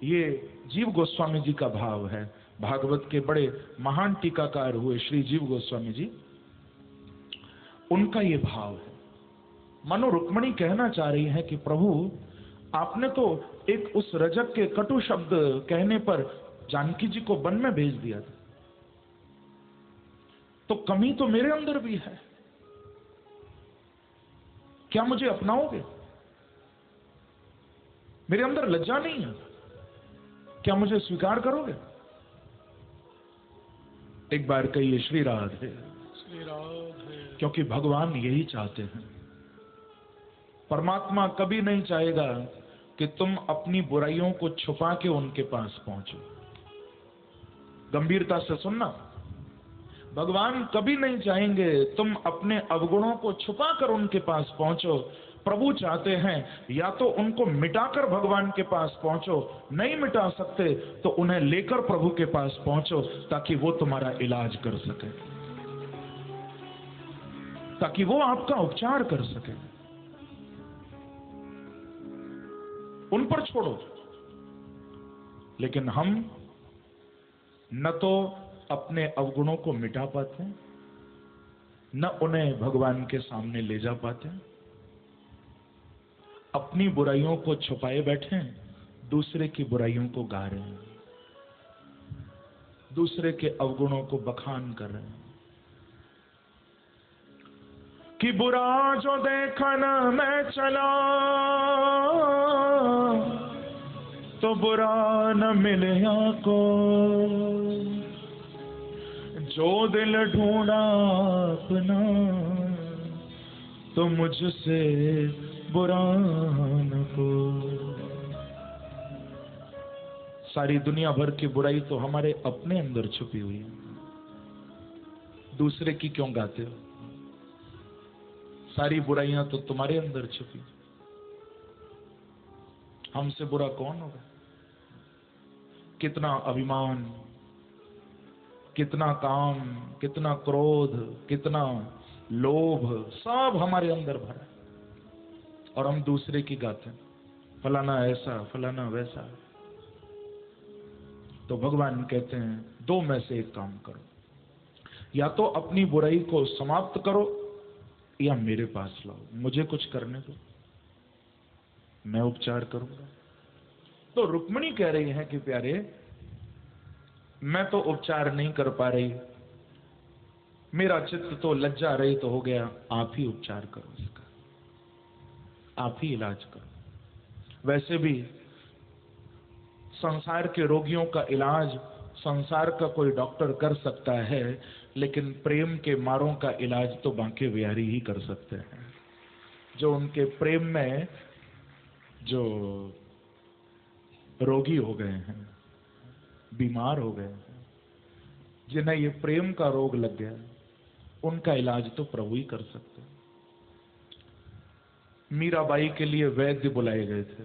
ये जीव गोस्वामी जी का भाव है। भागवत के बड़े महान टीकाकार हुए श्री जीव गोस्वामी जी, उनका ये भाव है। मनो रुक्मिणी कहना चाह रही है कि प्रभु आपने तो एक उस रजक के कटु शब्द कहने पर जानकी जी को वन में भेज दिया था, तो कमी तो मेरे अंदर भी है। क्या मुझे अपनाओगे? मेरे अंदर लज्जा नहीं है, क्या मुझे स्वीकार करोगे? एक बार कहिए श्री राधे। श्री राधे। क्योंकि भगवान यही चाहते हैं। परमात्मा कभी नहीं चाहेगा कि तुम अपनी बुराइयों को छुपा के उनके पास पहुंचो। गंभीरता से सुनना, भगवान कभी नहीं चाहेंगे तुम अपने अवगुणों को छुपा कर उनके पास पहुंचो। प्रभु चाहते हैं या तो उनको मिटाकर भगवान के पास पहुंचो, नहीं मिटा सकते तो उन्हें लेकर प्रभु के पास पहुंचो, ताकि वो तुम्हारा इलाज कर सके, ताकि वो आपका उपचार कर सके। उन पर छोड़ो। लेकिन हम न तो अपने अवगुणों को मिटा पाते हैं, न उन्हें भगवान के सामने ले जा पाते हैं। अपनी बुराइयों को छुपाए बैठे हैं, दूसरे की बुराइयों को गा रहे हैं, दूसरे के अवगुणों को बखान कर रहे हैं कि बुरा जो देखा न मैं चला तो बुरा न मिले को, जो दिल ढूंढा अपना तो मुझसे बुरा न को। सारी दुनिया भर की बुराई तो हमारे अपने अंदर छुपी हुई है, दूसरे की क्यों गाते हो? सारी बुराइयां तो तुम्हारे अंदर छुपी। हमसे बुरा कौन होगा? कितना अभिमान, कितना काम, कितना क्रोध, कितना लोभ, सब हमारे अंदर भरा है और हम दूसरे की गाते हैं, फलाना ऐसा, फलाना वैसा। तो भगवान कहते हैं दो में से एक काम करो, या तो अपनी बुराई को समाप्त करो या मेरे पास लाओ, मुझे कुछ करने दो, मैं उपचार करूंगा। तो रुक्मिणी कह रही है कि प्यारे, मैं तो उपचार नहीं कर पा रही, मेरा चित्त तो लज्जा रही तो हो गया, आप ही उपचार करो इसका, आप ही इलाज करो। वैसे भी संसार के रोगियों का इलाज संसार का कोई डॉक्टर कर सकता है, लेकिन प्रेम के मारों का इलाज तो बांके बिहारी ही कर सकते हैं, जो उनके प्रेम में जो रोगी हो गए हैं, बीमार हो गए हैं, जिन्हें ये प्रेम का रोग लग गया, उनका इलाज तो प्रभु ही कर सकते हैं। मीराबाई के लिए वैद्य बुलाए गए थे।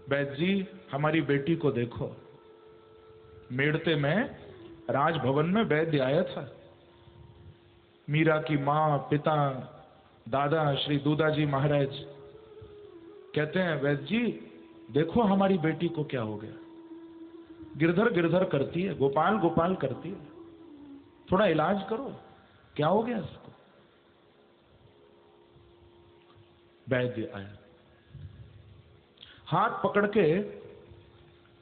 वैद्य जी, हमारी बेटी को देखो। मेड़ते में राजभवन में वैद्य आया था। मीरा की माँ, पिता, दादा श्री दूधाजी महाराज कहते हैं, वैद्य जी देखो हमारी बेटी को क्या हो गया, गिरधर गिरधर करती है, गोपाल गोपाल करती है, थोड़ा इलाज करो, क्या हो गया इसको। वैद्य आया, हाथ पकड़ के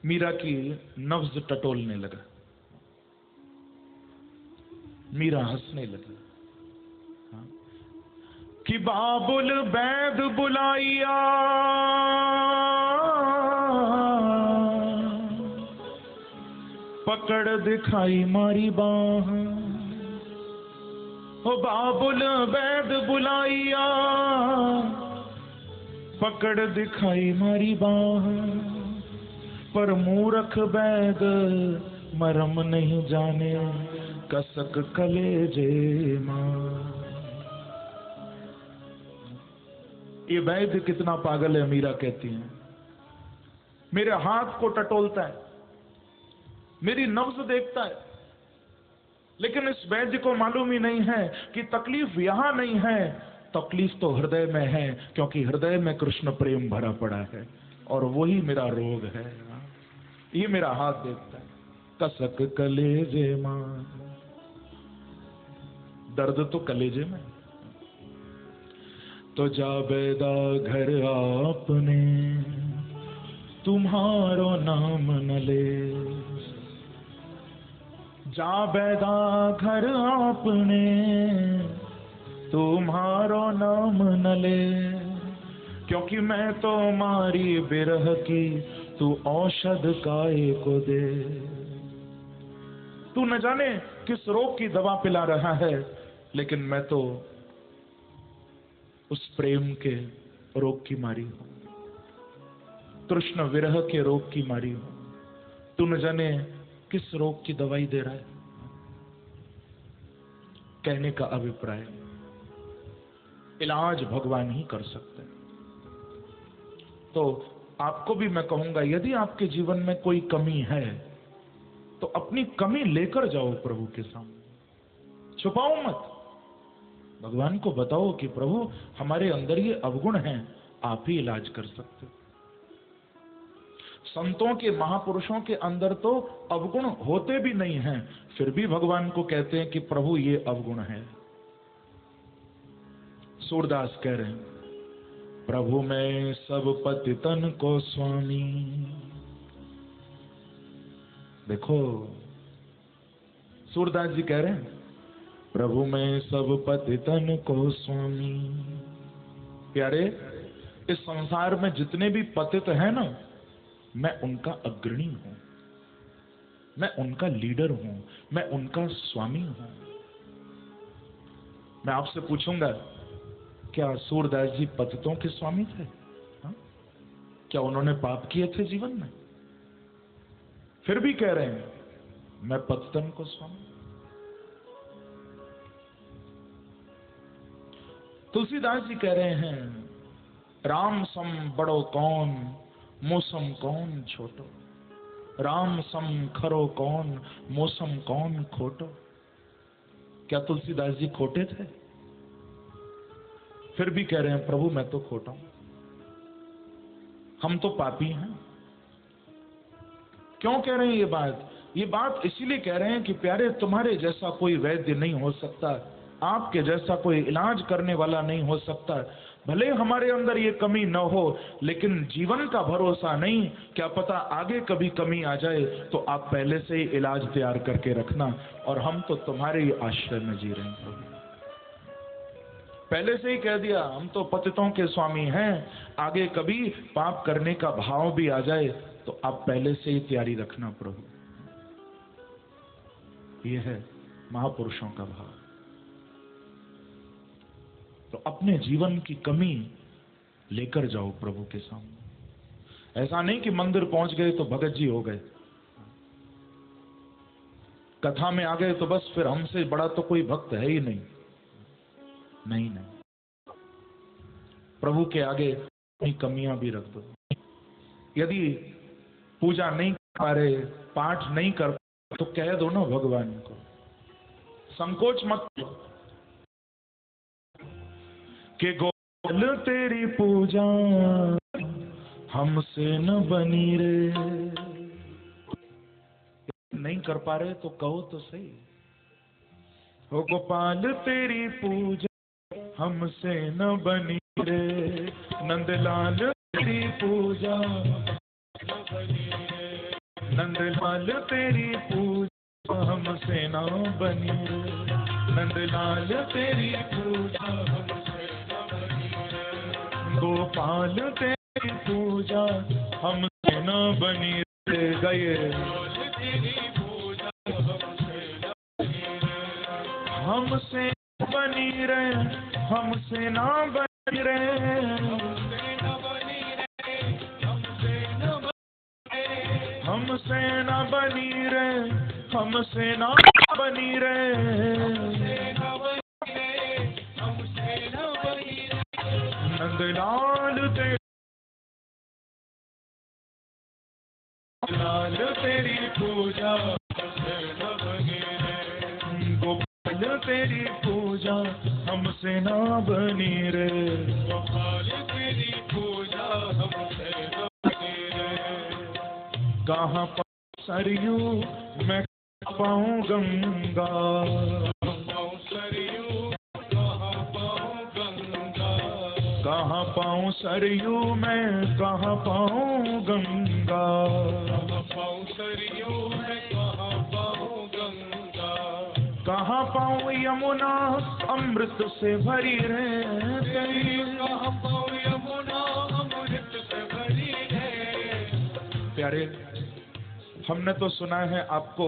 मीरा की नब्ज टटोलने लगा। मीरा हंसने लगी कि बाबुल वैद बुलाइया, पकड़ दिखाई मारी बाह, ओ बाबुल वैद बुलाइया, पकड़ दिखाई मारी बाह, पर मूर्ख वैद मरम नहीं जाने, कसक कलेजे मां। ये वैद्य कितना पागल है, मीरा कहती है। मेरे हाथ को टटोलता है, मेरी नब्ज देखता है, लेकिन इस वैद्य को मालूम ही नहीं है कि तकलीफ यहां नहीं है, तकलीफ तो हृदय में है, क्योंकि हृदय में कृष्ण प्रेम भरा पड़ा है और वही मेरा रोग है। ये मेरा हाथ देखता है, कसक कलेजे मां। दर्द तो कलेजे में। तो जाबेदा घर आपने, तुम्हारो नाम न ले, जाबेदा घर आपने, तुम्हारो नाम न ले, क्योंकि मैं तो मारी बिरह की, तू औषध काहे को दे। तू न जाने किस रोग की दवा पिला रहा है, लेकिन मैं तो उस प्रेम के रोग की मारी हूं, तृष्ण विरह के रोग की मारी हूं। तू न जाने किस रोग की दवाई दे रहा है। कहने का अभिप्राय, इलाज भगवान ही कर सकते हैं। तो आपको भी मैं कहूंगा, यदि आपके जीवन में कोई कमी है तो अपनी कमी लेकर जाओ प्रभु के सामने, छुपाओ मत। भगवान को बताओ कि प्रभु हमारे अंदर ये अवगुण हैं, आप ही इलाज कर सकते हो। संतों के, महापुरुषों के अंदर तो अवगुण होते भी नहीं हैं, फिर भी भगवान को कहते हैं कि प्रभु ये अवगुण है। सूरदास कह रहे हैं, प्रभु मैं सब पतितन को स्वामी। देखो सूरदास जी कह रहे हैं, प्रभु मैं सब पतितन को स्वामी। प्यारे, इस संसार में जितने भी पतित हैं ना, मैं उनका अग्रणी हूं, मैं उनका लीडर हूं, मैं उनका स्वामी हूं। मैं आपसे पूछूंगा, क्या सूरदास जी पतितों के स्वामी थे? हा? क्या उन्होंने पाप किए थे जीवन में? फिर भी कह रहे हैं, मैं पतितन को स्वामी। तुलसीदास जी कह रहे हैं, राम सम बड़ो कौन, मौसम कौन छोटो। राम सम खरो कौन, मौसम कौन खोटो। क्या तुलसीदास जी खोटे थे? फिर भी कह रहे हैं, प्रभु मैं तो खोटा हूं, हम तो पापी हैं। क्यों कह रहे हैं ये बात? ये बात इसीलिए कह रहे हैं कि प्यारे, तुम्हारे जैसा कोई वैद्य नहीं हो सकता, आपके जैसा कोई इलाज करने वाला नहीं हो सकता। भले हमारे अंदर ये कमी न हो, लेकिन जीवन का भरोसा नहीं, क्या पता आगे कभी कमी आ जाए, तो आप पहले से ही इलाज तैयार करके रखना। और हम तो तुम्हारे ही आश्रय में जी रहे हैं। पहले से ही कह दिया, हम तो पतितों के स्वामी हैं, आगे कभी पाप करने का भाव भी आ जाए तो आप पहले से ही तैयारी रखना प्रभु। यह है महापुरुषों का भाव। तो अपने जीवन की कमी लेकर जाओ प्रभु के सामने। ऐसा नहीं कि मंदिर पहुंच गए तो भगत जी हो गए, कथा में आ गए तो बस फिर हमसे बड़ा तो कोई भक्त है ही नहीं। नहीं नहीं, प्रभु के आगे अपनी कमियां भी रख दो। यदि पूजा नहीं कर पा रहे, पाठ नहीं कर पा, तो कह दो ना भगवान को, संकोच मत करो कि गोपाल तेरी पूजा हमसे न बनी रे। नहीं कर पा रहे तो कहो तो सही, हो गोपाल तेरी पूजा हमसे न बनी रे। नंदलाल तेरी पूजा, नंदलाल तेरी पूजा हमसे न बनी रे। नंदलाल तेरी पूजा हमसे न बनी रे। गोपाल तेरी पूजा हमसे न बनी रे। गए हमसे बनी रहे, हमसे ना बनी रहे। हमसे ना बनी रहे, हमसे ना बनी रहे। नंदलाल लाल तेरी पूजा, गोपाल तेरी पूजा हमसे ना बनी रे। गोपाल तेरी पूजा हमसे ना बनी रे। कहाँ पाऊं सरयू मैं पाऊं गंगा, कहाँ पाऊं सरयू मैं कहाँ पाऊं गंगा। कहाँ पाऊं यमुना अमृत से भरी रहती। कहाँ पाऊं यमुना अमृत से भरी रहती। प्यारे, हमने तो सुना है आपको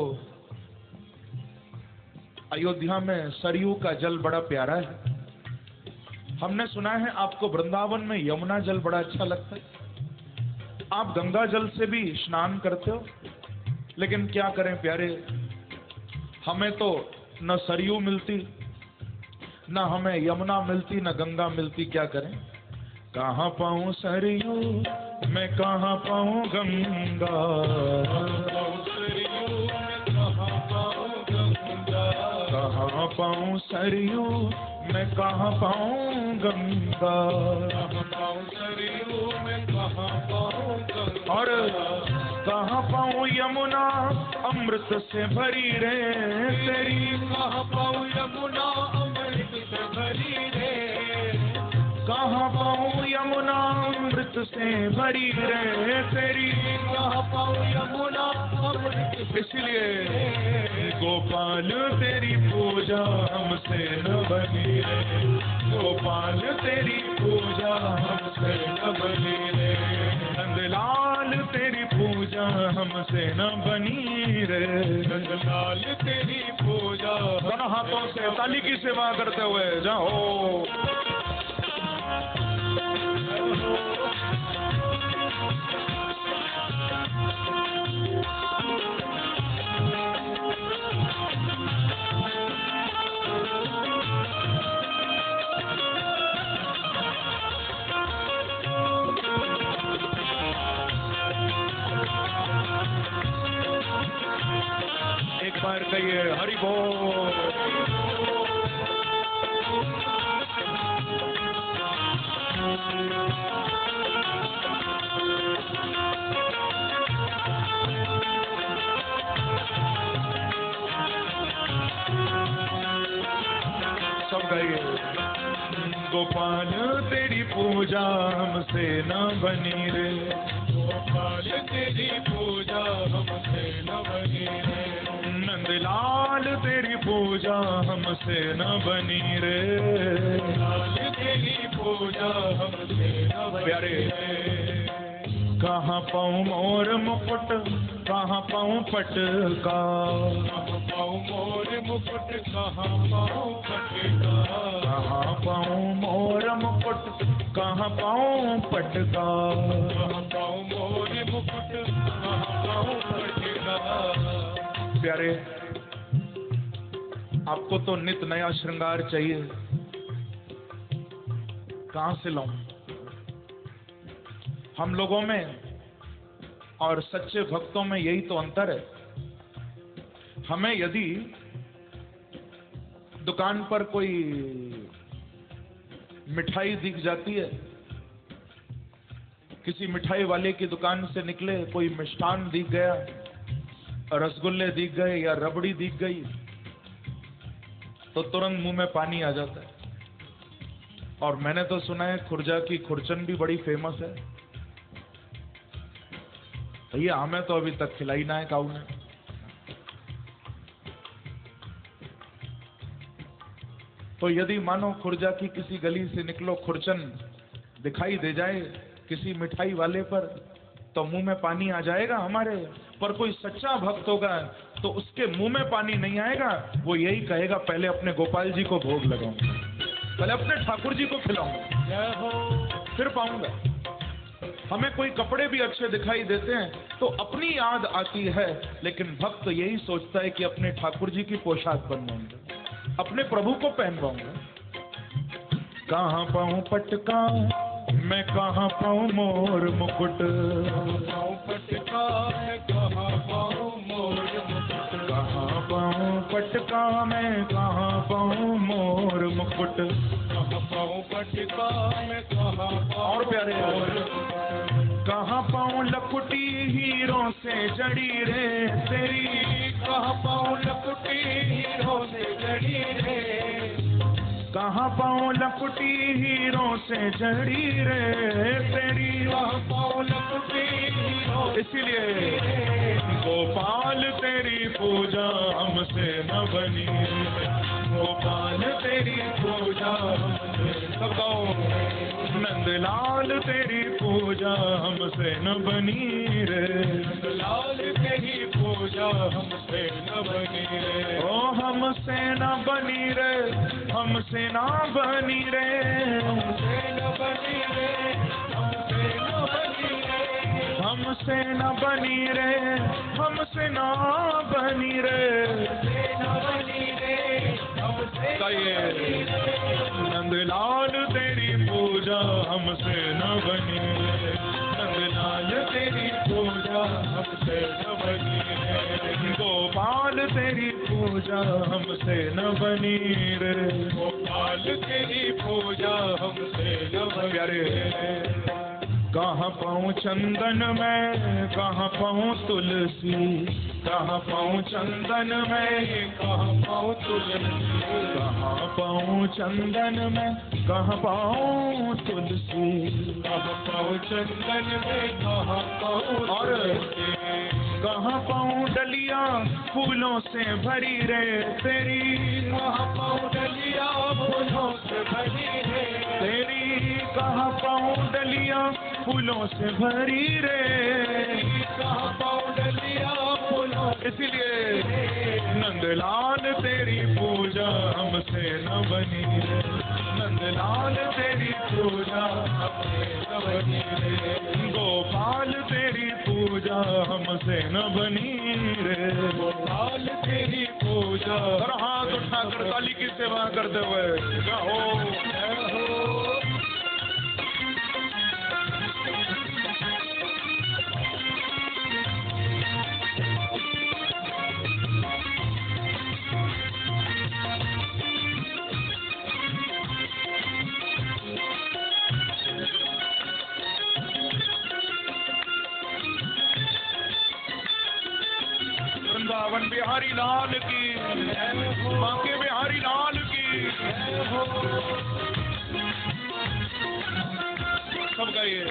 अयोध्या में सरयू का जल बड़ा प्यारा है। हमने सुना है आपको वृंदावन में यमुना जल बड़ा अच्छा लगता है। आप गंगा जल से भी स्नान करते हो, लेकिन क्या करें प्यारे, हमें तो न सरयू मिलती, न हमें यमुना मिलती, न गंगा मिलती। क्या करें? कहाँ पाऊं सरयू मैं कहाँ पाऊं गंगा। कहाँ पाऊं सरयू मैं कहाँ पाऊं गंगा। सरयू में कहाँ पाऊँ गंगा, और कहाँ पाऊँ यमुना अमृत से भरी रे तेरी, कहाँ पाऊँ यमुना अमृत से भरी रे, कहाँ पाऊँ यमुना अमृत से भरी रे तेरी, कहाँ पाऊँ यमुना अमृत से, इसलिए गोपाल तेरी पूजा हमसे न बनी रे, गोपाल तेरी पूजा हमसे न बनी रे, नंदलाल तेरी पूजा हमसे न बनी रे, नंदलाल तेरी पूजा, दोनों हाथों से ताली की सेवा करते हुए जाओ। एक बार कहिए हरि बोल। सब गाइए। गोपाल तेरी पूजा हमसे न बनी रे, गोपाल तेरी पूजा हमसे न बनी रे, नंदलाल तेरी पूजा हमसे न बनी रे, लाल तेरी पूजा हमसे न बनी प्यारे रे, कहाँ पाऊँ मोर मुकुट कहाँ पाऊँ पटका, कहाँ पाऊँ मोर मुकुट कहाँ पाऊँ पटका, कहाँ पाऊँ मोर मुकुट कहाँ पाऊँ पटका, कहाँ पाऊँ मोर मुकुट कहाँ पाऊँ पटका। प्यारे आपको तो नित नया श्रृंगार चाहिए, कहाँ से लाऊं? हम लोगों में और सच्चे भक्तों में यही तो अंतर है। हमें यदि दुकान पर कोई मिठाई दिख जाती है, किसी मिठाई वाले की दुकान से निकले कोई मिष्ठान दिख गया, रसगुल्ले दिख गए या रबड़ी दिख गई, तो तुरंत मुंह में पानी आ जाता है। और मैंने तो सुना है खुर्जा की खुरचन भी बड़ी फेमस है। भैया हमें तो अभी तक खिलाई ना है काऊ ने। तो यदि मानो खुर्जा की किसी गली से निकलो खुरचन दिखाई दे जाए किसी मिठाई वाले पर, तो मुंह में पानी आ जाएगा हमारे। पर कोई सच्चा भक्त होगा तो उसके मुंह में पानी नहीं आएगा, वो यही कहेगा पहले अपने गोपाल जी को भोग लगाऊं, पहले अपने ठाकुर जी को खिलाऊं, जय हो। फिर पाऊंगा। हमें कोई कपड़े भी अच्छे दिखाई देते हैं तो अपनी याद आती है, लेकिन भक्त यही सोचता है कि अपने ठाकुर जी की पोशाक बनवाऊंगा, अपने प्रभु को पहनवाऊंगा। कहाँ पाऊं पटका मैं कहाँ पाऊं मोर मुकुट, पाऊँ पटका मैं कहाँ पाऊँ मोर मुकुट, कहाँ पाऊं पटका मैं कहाँ पाऊं मोर मुकुट। कहाँ पाऊँ पटका मैं कहाँ पाऊँ। और प्यारे कहाँ पाऊं लकुटी हीरों से जड़ी रे तेरी, कहाँ पाऊँ लकुटी हीरों से जड़ी रे, कहाँ पाऊं लकुटी हीरों से जड़ी रे तेरी, कहाँ पाऊँ लकुटी हीरों। इसीलिए गोपाल तेरी पूजा हमसे न बनी, गोपाल तेरी पूजा हमसे न बनी, नंदलाल तेरी पूजा हमसे न बनी रे, लाल तेरी पूजा हमसे न बनी रे, ओ हमसे न बनी रे, हमसे न बनी रे, हमसे न बनी रे, हमसे न बनी रे, हमसे न बनी रे, हमसे न बनी रे, हमसे न बनी रे, हमसे नंदलाल तेरी पूजा हमसे न बनी रे, नंदलाल तेरी पूजा हमसे न बनी रे, गोपाल गोपाल तेरी पूजा हमसे न बनी रे, गोपाल तेरी पूजा हमसे न बनी रे। कहाँ पाऊँ चंदन में कहाँ पाऊँ तुलसी, कहाँ पाऊँ चंदन में कहाँ पाऊँ तुलसी, कहाँ पाऊँ चंदन में कहाँ पाऊँ तुलसी, कहाँ पाऊँ चंदन में कहाँ पाऊँ और तुलसी। कहाँ पाऊँ डलिया फूलों से भरी रे तेरी, कहाँ पाऊँ डलिया फूलों से भरी रे तेरी, कहाँ पाऊँ डलिया फूलों से भरी रे, कहाँ पाऊँ डलिया फूलों। इसलिए नंदलाल तेरी पूजा हमसे न बनी रे, नंदलाल तेरी पूजा हमसे न बनी रे। गोपाल तेरी पूजा हमसे न बनी रे, गोपाल तेरी पूजा। और हाथ उठाकर काली की सेवा करते हुए गाओ जय हो। वृंदावन बिहारी लाल की, बांके बिहारी लाल की, सब गाइए।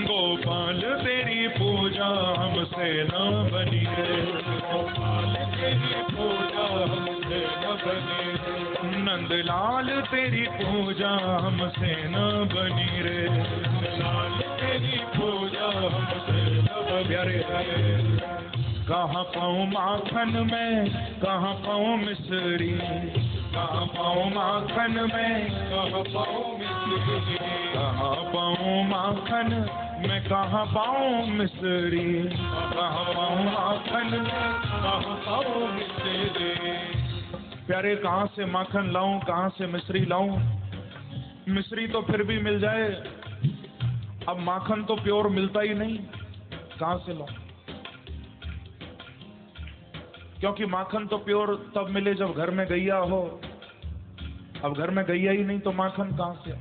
गोपाल तेरी पूजा हमसे न बनी रे, गोपाल तेरी पूजा हमसे न बनी रे। नंदलाल तेरी पूजा हमसे न बनी रे, नंदलाल तेरी पूजा हमसे न बनी रे। कहाँ पाऊँ माखन में कहाँ पाऊँ मिश्री, कहाँ पाऊँ माखन में कहाँ पाऊँ मिश्री, कहाँ पाऊँ माखन मैं कहाँ पाऊँ मिश्री, कहाँ पाऊँ माखन कहाँ पाऊँ मिश्री। प्यारे कहाँ से माखन लाऊं कहाँ से मिश्री लाऊं, मिश्री तो फिर भी मिल जाए, अब माखन तो प्योर मिलता ही नहीं, कहाँ से लाऊं? क्योंकि माखन तो प्योर तब मिले जब घर में गैया हो, अब घर में गैया ही नहीं तो माखन कहाँ से?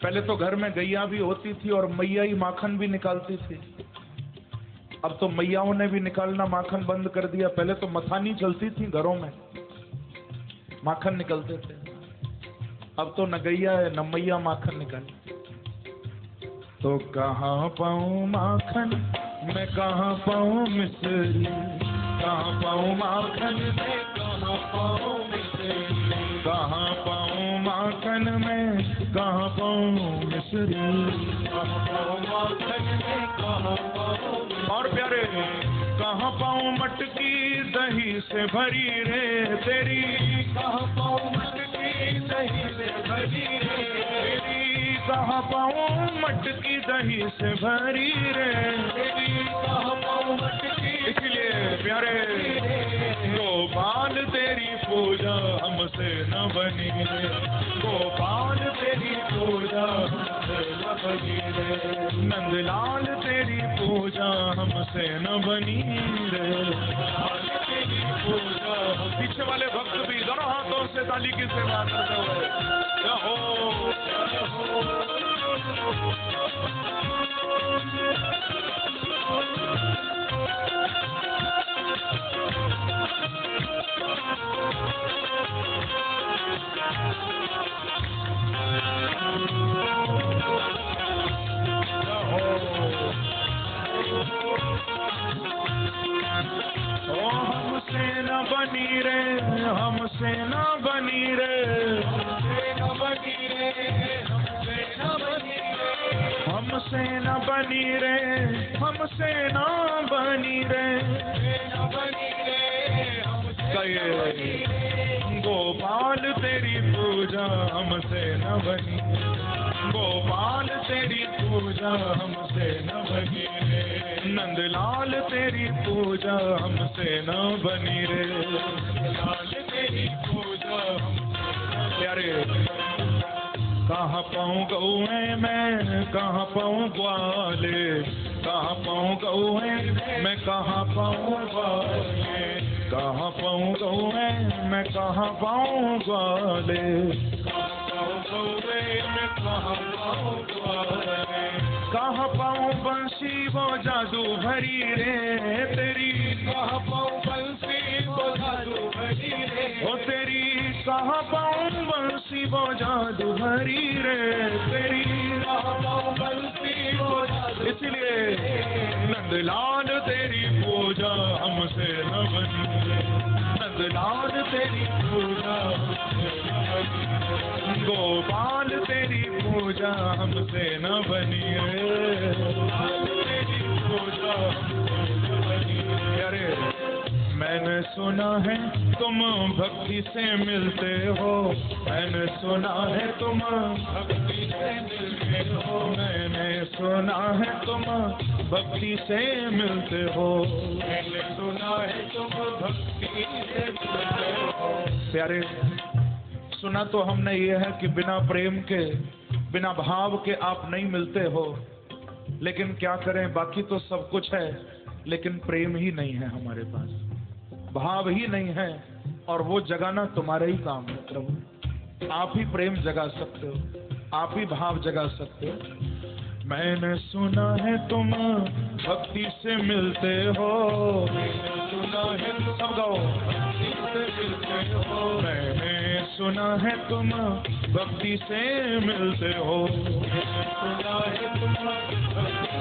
पहले तो घर में गैया भी होती थी और मैया ही माखन भी निकालती थी, अब तो मैयाओं ने भी निकालना माखन बंद कर दिया। पहले तो मथानी चलती थी घरों में, माखन निकलते थे, अब तो न गैया है न मैया माखन निकाले। तो कहाँ पाऊँ माखन मैं कहाँ पाऊँ मिश्री, कहाँ पाऊँ माखन मैं कहाँ पाऊँ मिश्री, कहाँ पाऊँ माखन में कहाँ पाऊँ मिश्री, कहाँ पाऊँ माखन में कहाँ पाऊँ। और प्यारे कहाँ पाऊँ मटकी दही से भरी रे तेरी, कहाँ पाऊँ मटकी दही से भरी रे तेरी, कहाँ पाऊँ मटकी दही से भरी रे तेरी, कहाँ पाऊँ मटकी। इसलिए प्यारे गोपाल तेरी पूजा हमसे न बनी रे, गोपाल तेरी पूजा हमसे न बनी रे। नंदलाल तेरी पूजा हमसे न बनी रे, नंदलाल तेरी पूजा। पीछे वाले भक्त भी दोनों हाथों से ताली की सेवा करते हुए जय हो जय हो। हमसे न बनी रे, हमसे न बनी रे, हमसे न बनी रे, हमसे न बनी रे, हमसे न बनी रे, गोपाल तेरी पूजा हमसे न बनी, गोपाल तेरी पूजा हमसे न बनी रे, नंदलाल तेरी पूजा हमसे न बनी रे, नंदलाल तेरी पूजा। प्यारे कहाँ पाऊँ गौए में कहाँ पाऊँ ग्वाले, कहाँ पाऊँ गौए मैं कहाँ पाऊँ ग्वाले, कहाँ पाऊँ गौए मैं कहाँ पाऊँ ग्वाले, मैं कहाँ पाऊँ ग्वाले, कहाँ पाऊँ बंसी वो जादू भरी रे तेरी, कहाँ पाऊँ बंसी वो जादू भरी रे ओ तेरी, कहाँ पाऊँ बंसी वो जादू भरी रे तेरी, कहाँ पाऊँ बंसी वो जादू। इसलिए नंदलाल तेरी पूजा हमसे न बनी रे, नंदलाल तेरी पूजा हमसे न बनी, गोपाल तेरी पूजा हमसे न बनी रे, तेरी पूजा हमसे न बनी। अरे मैंने सुना है तुम भक्ति से मिलते हो, मैंने सुना है तुम भक्ति से मिलते हो, मैंने सुना है तुम भक्ति से मिलते हो, मैंने सुना है तुम भक्ति से मिलते हो। प्यारे, सुना तो हमने ये है कि बिना प्रेम के, बिना भाव के आप नहीं मिलते हो, लेकिन क्या करें, बाकी तो सब कुछ है लेकिन प्रेम ही नहीं है हमारे पास, भाव ही नहीं है, और वो जगाना तुम्हारा ही काम है प्रभु। आप ही प्रेम जगा सकते हो, आप ही भाव जगा सकते हो। मैंने सुना है तुम भक्ति से मिलते हो, मैंने सुना है सब गाओ भक्ति से मिलते हो, मैंने सुना है तुम भक्ति से मिलते हो, मैंने सुना है तुम।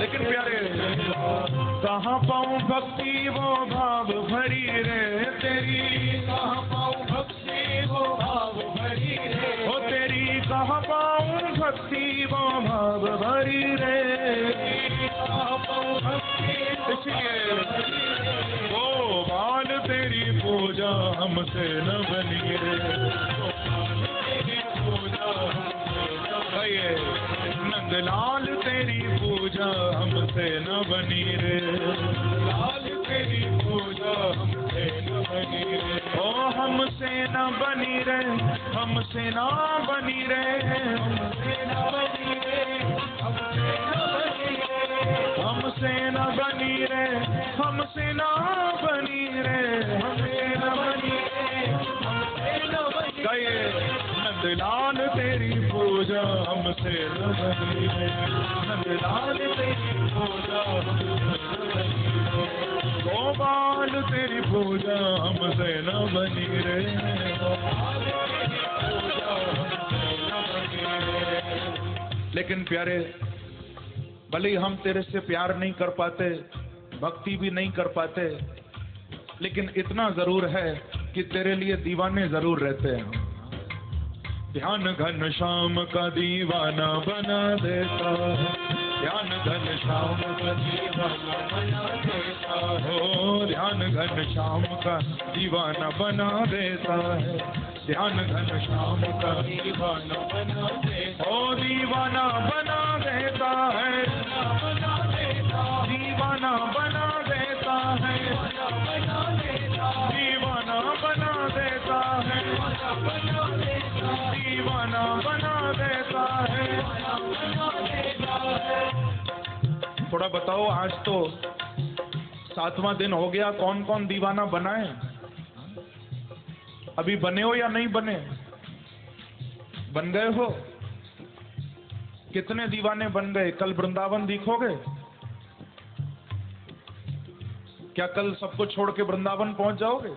लेकिन प्यारे कहाँ पाऊँ भक्ति वो भाव भरी रे तेरी, कहाँ पाऊँ भक्ति वो भाव भरी रे ओ तेरी, कहाँ पाऊँ भक्ति वो भाव भरी रे, कहाँ पाऊँ भक्ति। इसलिए वो बाल तेरी पूजा हमसे न बनी रे, तेरी पूजा हमसे न बनी, नंदलाल तेरी पूजा हमसे न बनी रे, लाल तेरी पूजा हमसे न बनी रे, ओ हमसे न बनी रे, हमसे न बनी रे, हमसे न बनी रे, हमसे न बनी रे, हमसे न बनी रे, हमसे न बनी रे, हमसे न बनी रे, नंदलाल तेरी पूजा हमसे न बनी रे, नंदलाल तेरी पूजा हमसे न बनी रे, गोपाल तेरी पूजा हमसे न बनी रे, गोपाल तेरी पूजा हमसे न बनी रे। लेकिन प्यारे, भले ही हम तेरे से प्यार नहीं कर पाते, भक्ति भी नहीं कर पाते, लेकिन इतना जरूर है कि तेरे लिए दीवाने जरूर रहते हैं। ध्यान घन श्याम का दीवाना बना देता है, ध्यान घन श्याम का दीवाना बना देता है, हो ध्यान घन श्याम का दीवाना बना देता है, ध्यान घन श्याम का दीवाना बना देता, ओ दीवाना बना देता है, दीवाना बना देता है, दीवाना बना देता है, दीवाना बना देता है। थोड़ा बताओ, आज तो 7वां दिन हो गया, कौन कौन दीवाना बनाए? अभी बने हो या नहीं बने? बन गए हो? कितने दीवाने बन गए? कल वृंदावन दिखोगे क्या? कल सबको छोड़ के वृंदावन पहुंच जाओगे?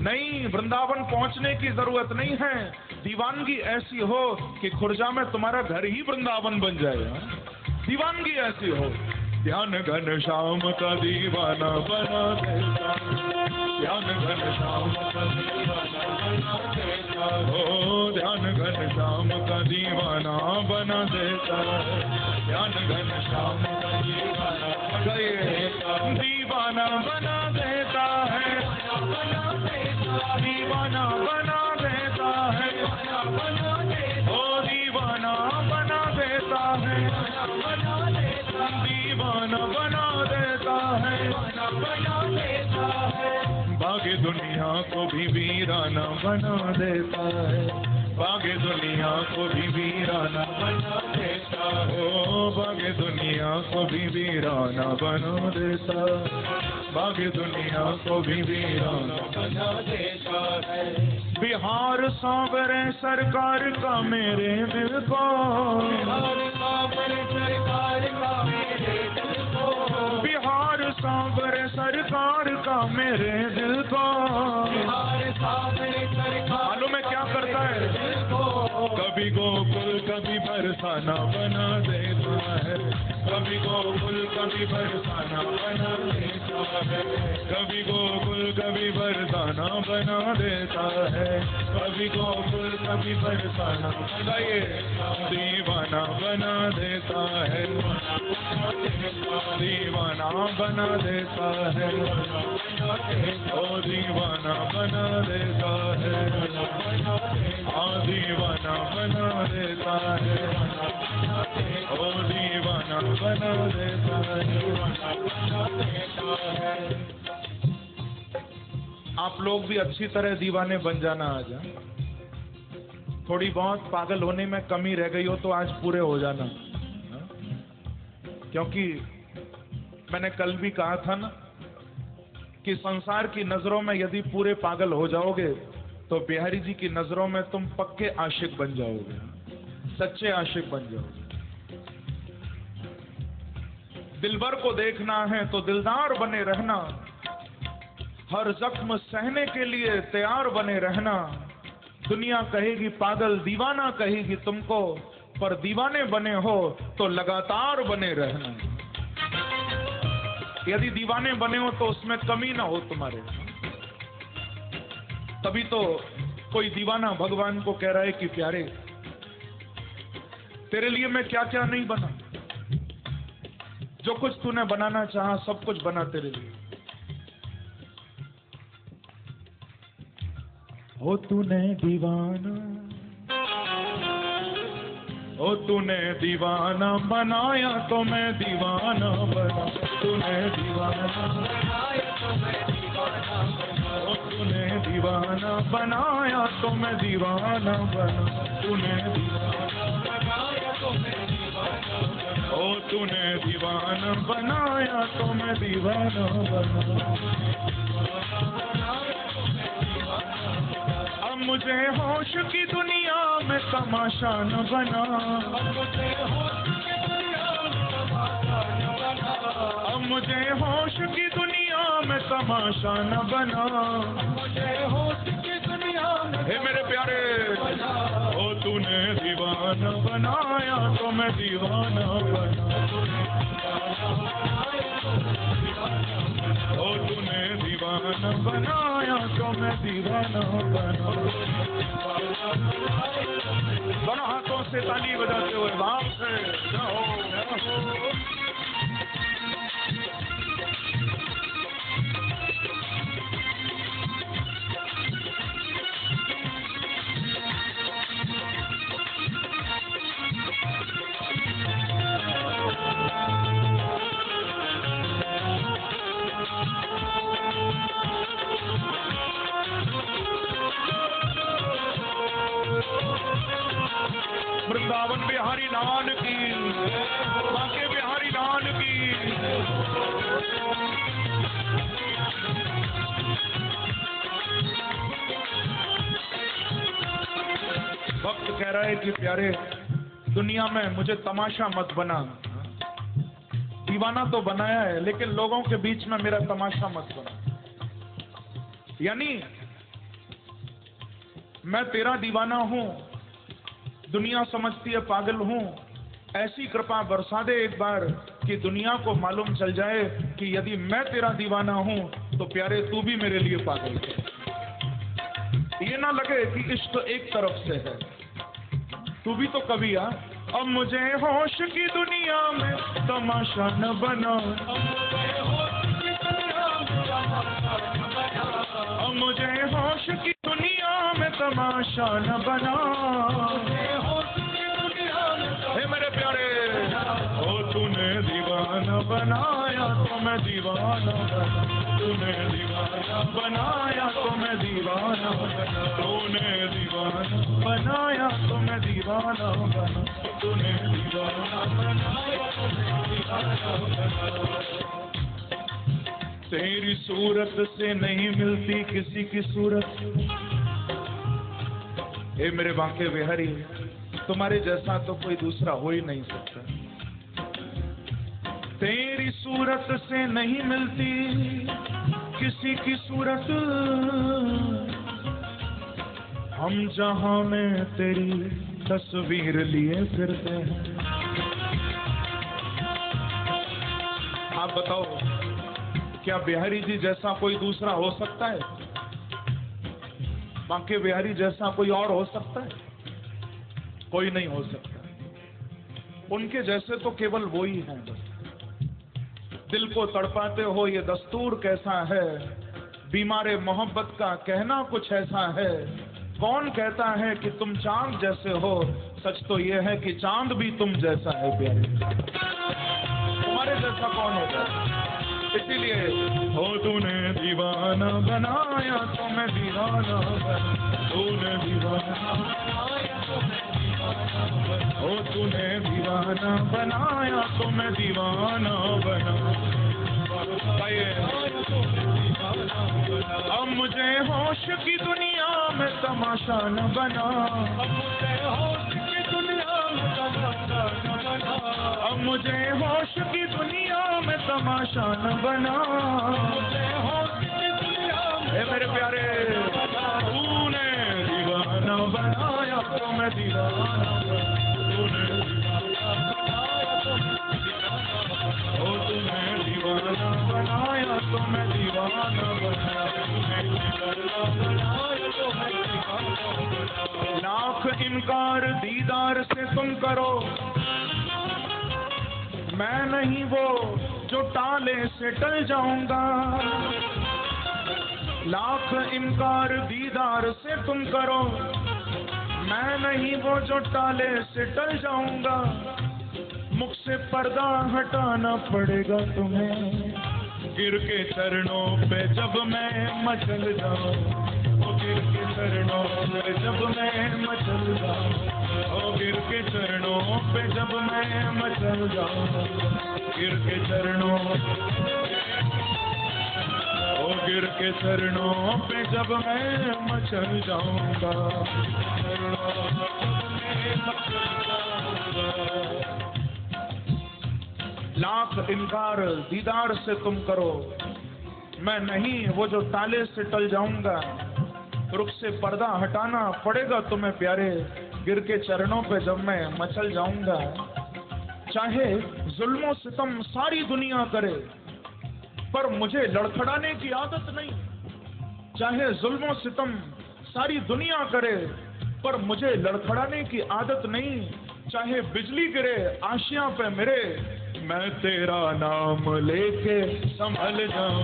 नहीं, वृंदावन पहुंचने की जरूरत नहीं है, दीवानगी ऐसी हो कि खुर्जा में तुम्हारा घर ही वृंदावन बन जाए। दीवानगी ऐसी हो। ध्यान घन श्याम का दीवाना बना देता, ध्यान घन श्याम का दीवाना बना देता हो, ध्यान घन श्याम का दीवाना बना देता, ध्यान घन श्याम का दीवाना दीवाना बना देता है, दीवाना बना देता है, ओ दीवाना बना देता है, दीवाना बना देता है, बाकी दुनिया को भी वीराना बना देता है, बागे दुनिया को भी वीराना बना देता हो, बागे दुनिया को भी वीराना बना देता, बागे दुनिया को भी वीराना बना देता है। बिहार सांवरे सरकार का मेरे दिल को, बिहार सांवरे सरकार का मेरे दिल को, बिहार सांवरे सरकार का मेरे दिल को, बिहार सांवरे सरकार मालूम है क्या करता है? कभी गोकुल कभी बरसाना बना देता है, कभी गोकुल कभी बरसाना बना देता है, कभी गोकुल कभी बरसाना बना देता है, कभी गोकुल कभी बरसाना गाइए दीवाना बना देता है, दीवाना बना देता है, ओ दीवाना बना देता है, दीवाना बना देता है, ओ दीवाना बना देता है। आप लोग भी अच्छी तरह दीवाने बन जाना आज। थोड़ी बहुत पागल होने में कमी रह गई हो तो आज पूरे हो जाना, क्योंकि मैंने कल भी कहा था ना कि संसार की नजरों में यदि पूरे पागल हो जाओगे तो बिहारी जी की नजरों में तुम पक्के आशिक बन जाओगे, सच्चे आशिक बन जाओगे। दिलबर को देखना है तो दिलदार बने रहना, हर जख्म सहने के लिए तैयार बने रहना। दुनिया कहेगी पागल, दीवाना कहेगी तुमको, पर दीवाने बने हो तो लगातार बने रहना। यदि दीवाने बने हो तो उसमें कमी ना हो तुम्हारे। तभी तो कोई दीवाना भगवान को कह रहा है कि प्यारे तेरे लिए मैं क्या क्या नहीं बना, जो कुछ तूने बनाना चाहा सब कुछ बना तेरे लिए। ओ तूने दीवाना, ओ तूने दीवाना बनाया तो मैं दीवाना बना, तूने दीवाना बनाया तो मैं दीवाना बना, ओ तूने दीवाना बनाया तो मैं दीवाना बना, तूने दीवाना बनाया तो मैं दीवाना बना, ओ तूने दीवाना बनाया तो मैं दीवाना बना। अब मुझे होश की दुनिया में तमाशा न बना, अब मुझे होश की दुनिया में तमाशा न बना, मुझे होश की दुनिया में। हे मेरे प्यारे, ओ तूने दीवाना बनाया तो मैं दीवाना बना, ओ तूने दीवाना बनाया तो मैं दीवाना बना। दोनों हाथों से ताली बजाते हुए बाप से जाओ। वृंदावन बिहारी लाल की, बांके बिहारी लाल की। भक्त कह रहा है कि प्यारे दुनिया में मुझे तमाशा मत बना, दीवाना तो बनाया है लेकिन लोगों के बीच में मेरा तमाशा मत बना। यानी मैं तेरा दीवाना हूं, दुनिया समझती है पागल हूं, ऐसी कृपा बरसा दे एक बार कि दुनिया को मालूम चल जाए कि यदि मैं तेरा दीवाना हूं तो प्यारे तू भी मेरे लिए पागल है। ये ना लगे कि इश्क एक तरफ से है, तू भी तो कभी आ। अब मुझे होश की दुनिया में तमाशा न बना, अब मुझे होश की दुनिया में तमाशा न बना। हे मेरे प्यारे, ओ तूने दीवाना बनाया तो मैं दीवाना बना, तूने दीवाना बनाया तो मैं दीवाना बना, तूने दीवाना बनाया तो मैं दीवाना बना, तूने दीवाना बनाया तो मैं दीवाना बना। तेरी सूरत से नहीं मिलती किसी की सूरत, हे मेरे बांके बिहारी, तुम्हारे जैसा तो कोई दूसरा हो ही नहीं सकता। तेरी सूरत से नहीं मिलती किसी की सूरत, हम जहां में तेरी तस्वीर लिए फिरते हैं। आप बताओ, क्या बिहारी जी जैसा कोई दूसरा हो सकता है? बांके बिहारी जैसा कोई और हो सकता है? कोई नहीं हो सकता। उनके जैसे तो केवल वो ही हैं बस। दिल को तड़पाते हो ये दस्तूर कैसा है, बीमारे मोहब्बत का कहना कुछ ऐसा है। कौन कहता है कि तुम चांद जैसे हो, सच तो ये है कि चांद भी तुम जैसा है प्यारे। तुम्हारे जैसा कौन होगा? इसीलिए हो तूने दीवाना बनाया तो मैं दीवाना बना, तूने दीवाना बनाया तो मैं दीवाना बना, हो तूने दीवाना बनाया तो मैं दीवाना बना। अब मुझे होश की दुनिया में तमाशा न बना, अब मुझे होश की दुनिया में तमाशा न बना, अब मुझे होश की दुनिया में तमाशा न बना, मुझे होश की दुनिया में। मेरे प्यारे, तूने दीवाना बनाया तो मैं दीवाना बना, तूने दीवाना बनाया तो मैं दीवाना बना, ओ तूने दीवाना बनाया तो मैं दीवाना बना, तूने दीवाना बनाया तो मैं दीवाना बना। लाख इनकार दीदार से तुम करो, मैं नहीं वो जो टाले से टल जाऊंगा। लाख इनकार दीदार से तुम करो, मैं नहीं वो जो टाले से टल जाऊंगा। मुख से पर्दा हटाना पड़ेगा तुम्हें, गिर के चरणों पे जब मैं मचल जाऊं, गिर के चरणों पे जब मैं मचल जाऊं, ओ गिर के चरणों पे जब मैं मचल जाऊं, गिर के चरणों, ओ गिर के चरणों पे जब मैं मचल जाऊंगा, लाख इनकार दीदार से तुम करो, मैं नहीं वो जो ताले से टल जाऊंगा। रुख से पर्दा हटाना पड़ेगा तुम्हें प्यारे, गिर के चरणों पे जब मैं मचल जाऊंगा। चाहे जुल्मों सितम सारी दुनिया करे, पर मुझे लड़खड़ाने की आदत नहीं। चाहे जुल्मों सितम सारी दुनिया करे, पर मुझे लड़खड़ाने की आदत नहीं। चाहे बिजली गिरे आशियां पे मेरे, मैं तेरा नाम लेके संभल जाऊं,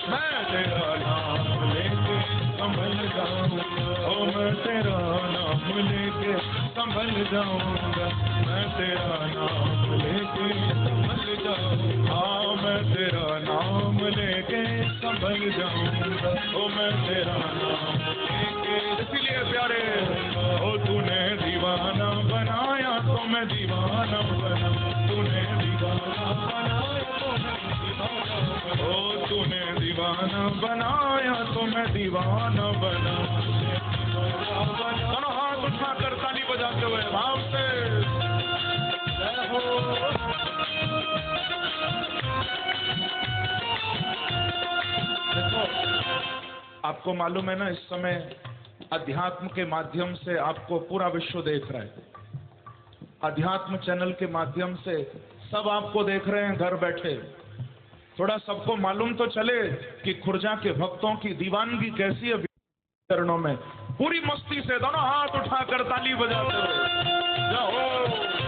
मैं तेरा नाम लेके संभल जाऊं, ओ मैं तेरा नाम लेके संभल जाऊंगा, मैं तेरा नाम लेके संभल जाऊं, हाँ मैं तेरा नाम लेके संभल जाऊंगा, ओ मैं तेरा नाम लेके। इसीलिए प्यारे, ओ तूने दीवाना बनाया तो मैं दीवाना बना, तूने दीवाना बनाया तो मैं दीवाना बना, ओ तूने दीवाना बनाया तो मैं दीवाना बना। दोनों हाथ उठाकर ताली बजाते हुए भाव से जय हो। देखो, आपको मालूम है ना, इस समय अध्यात्म के माध्यम से आपको पूरा विश्व देख रहा है। अध्यात्म चैनल के माध्यम से सब आपको देख रहे हैं घर बैठे। थोड़ा सबको मालूम तो चले कि खुर्जा के भक्तों की दीवानगी कैसी है चरणों में। पूरी मस्ती से दोनों हाथ उठाकर ताली बजाते हुए जय हो।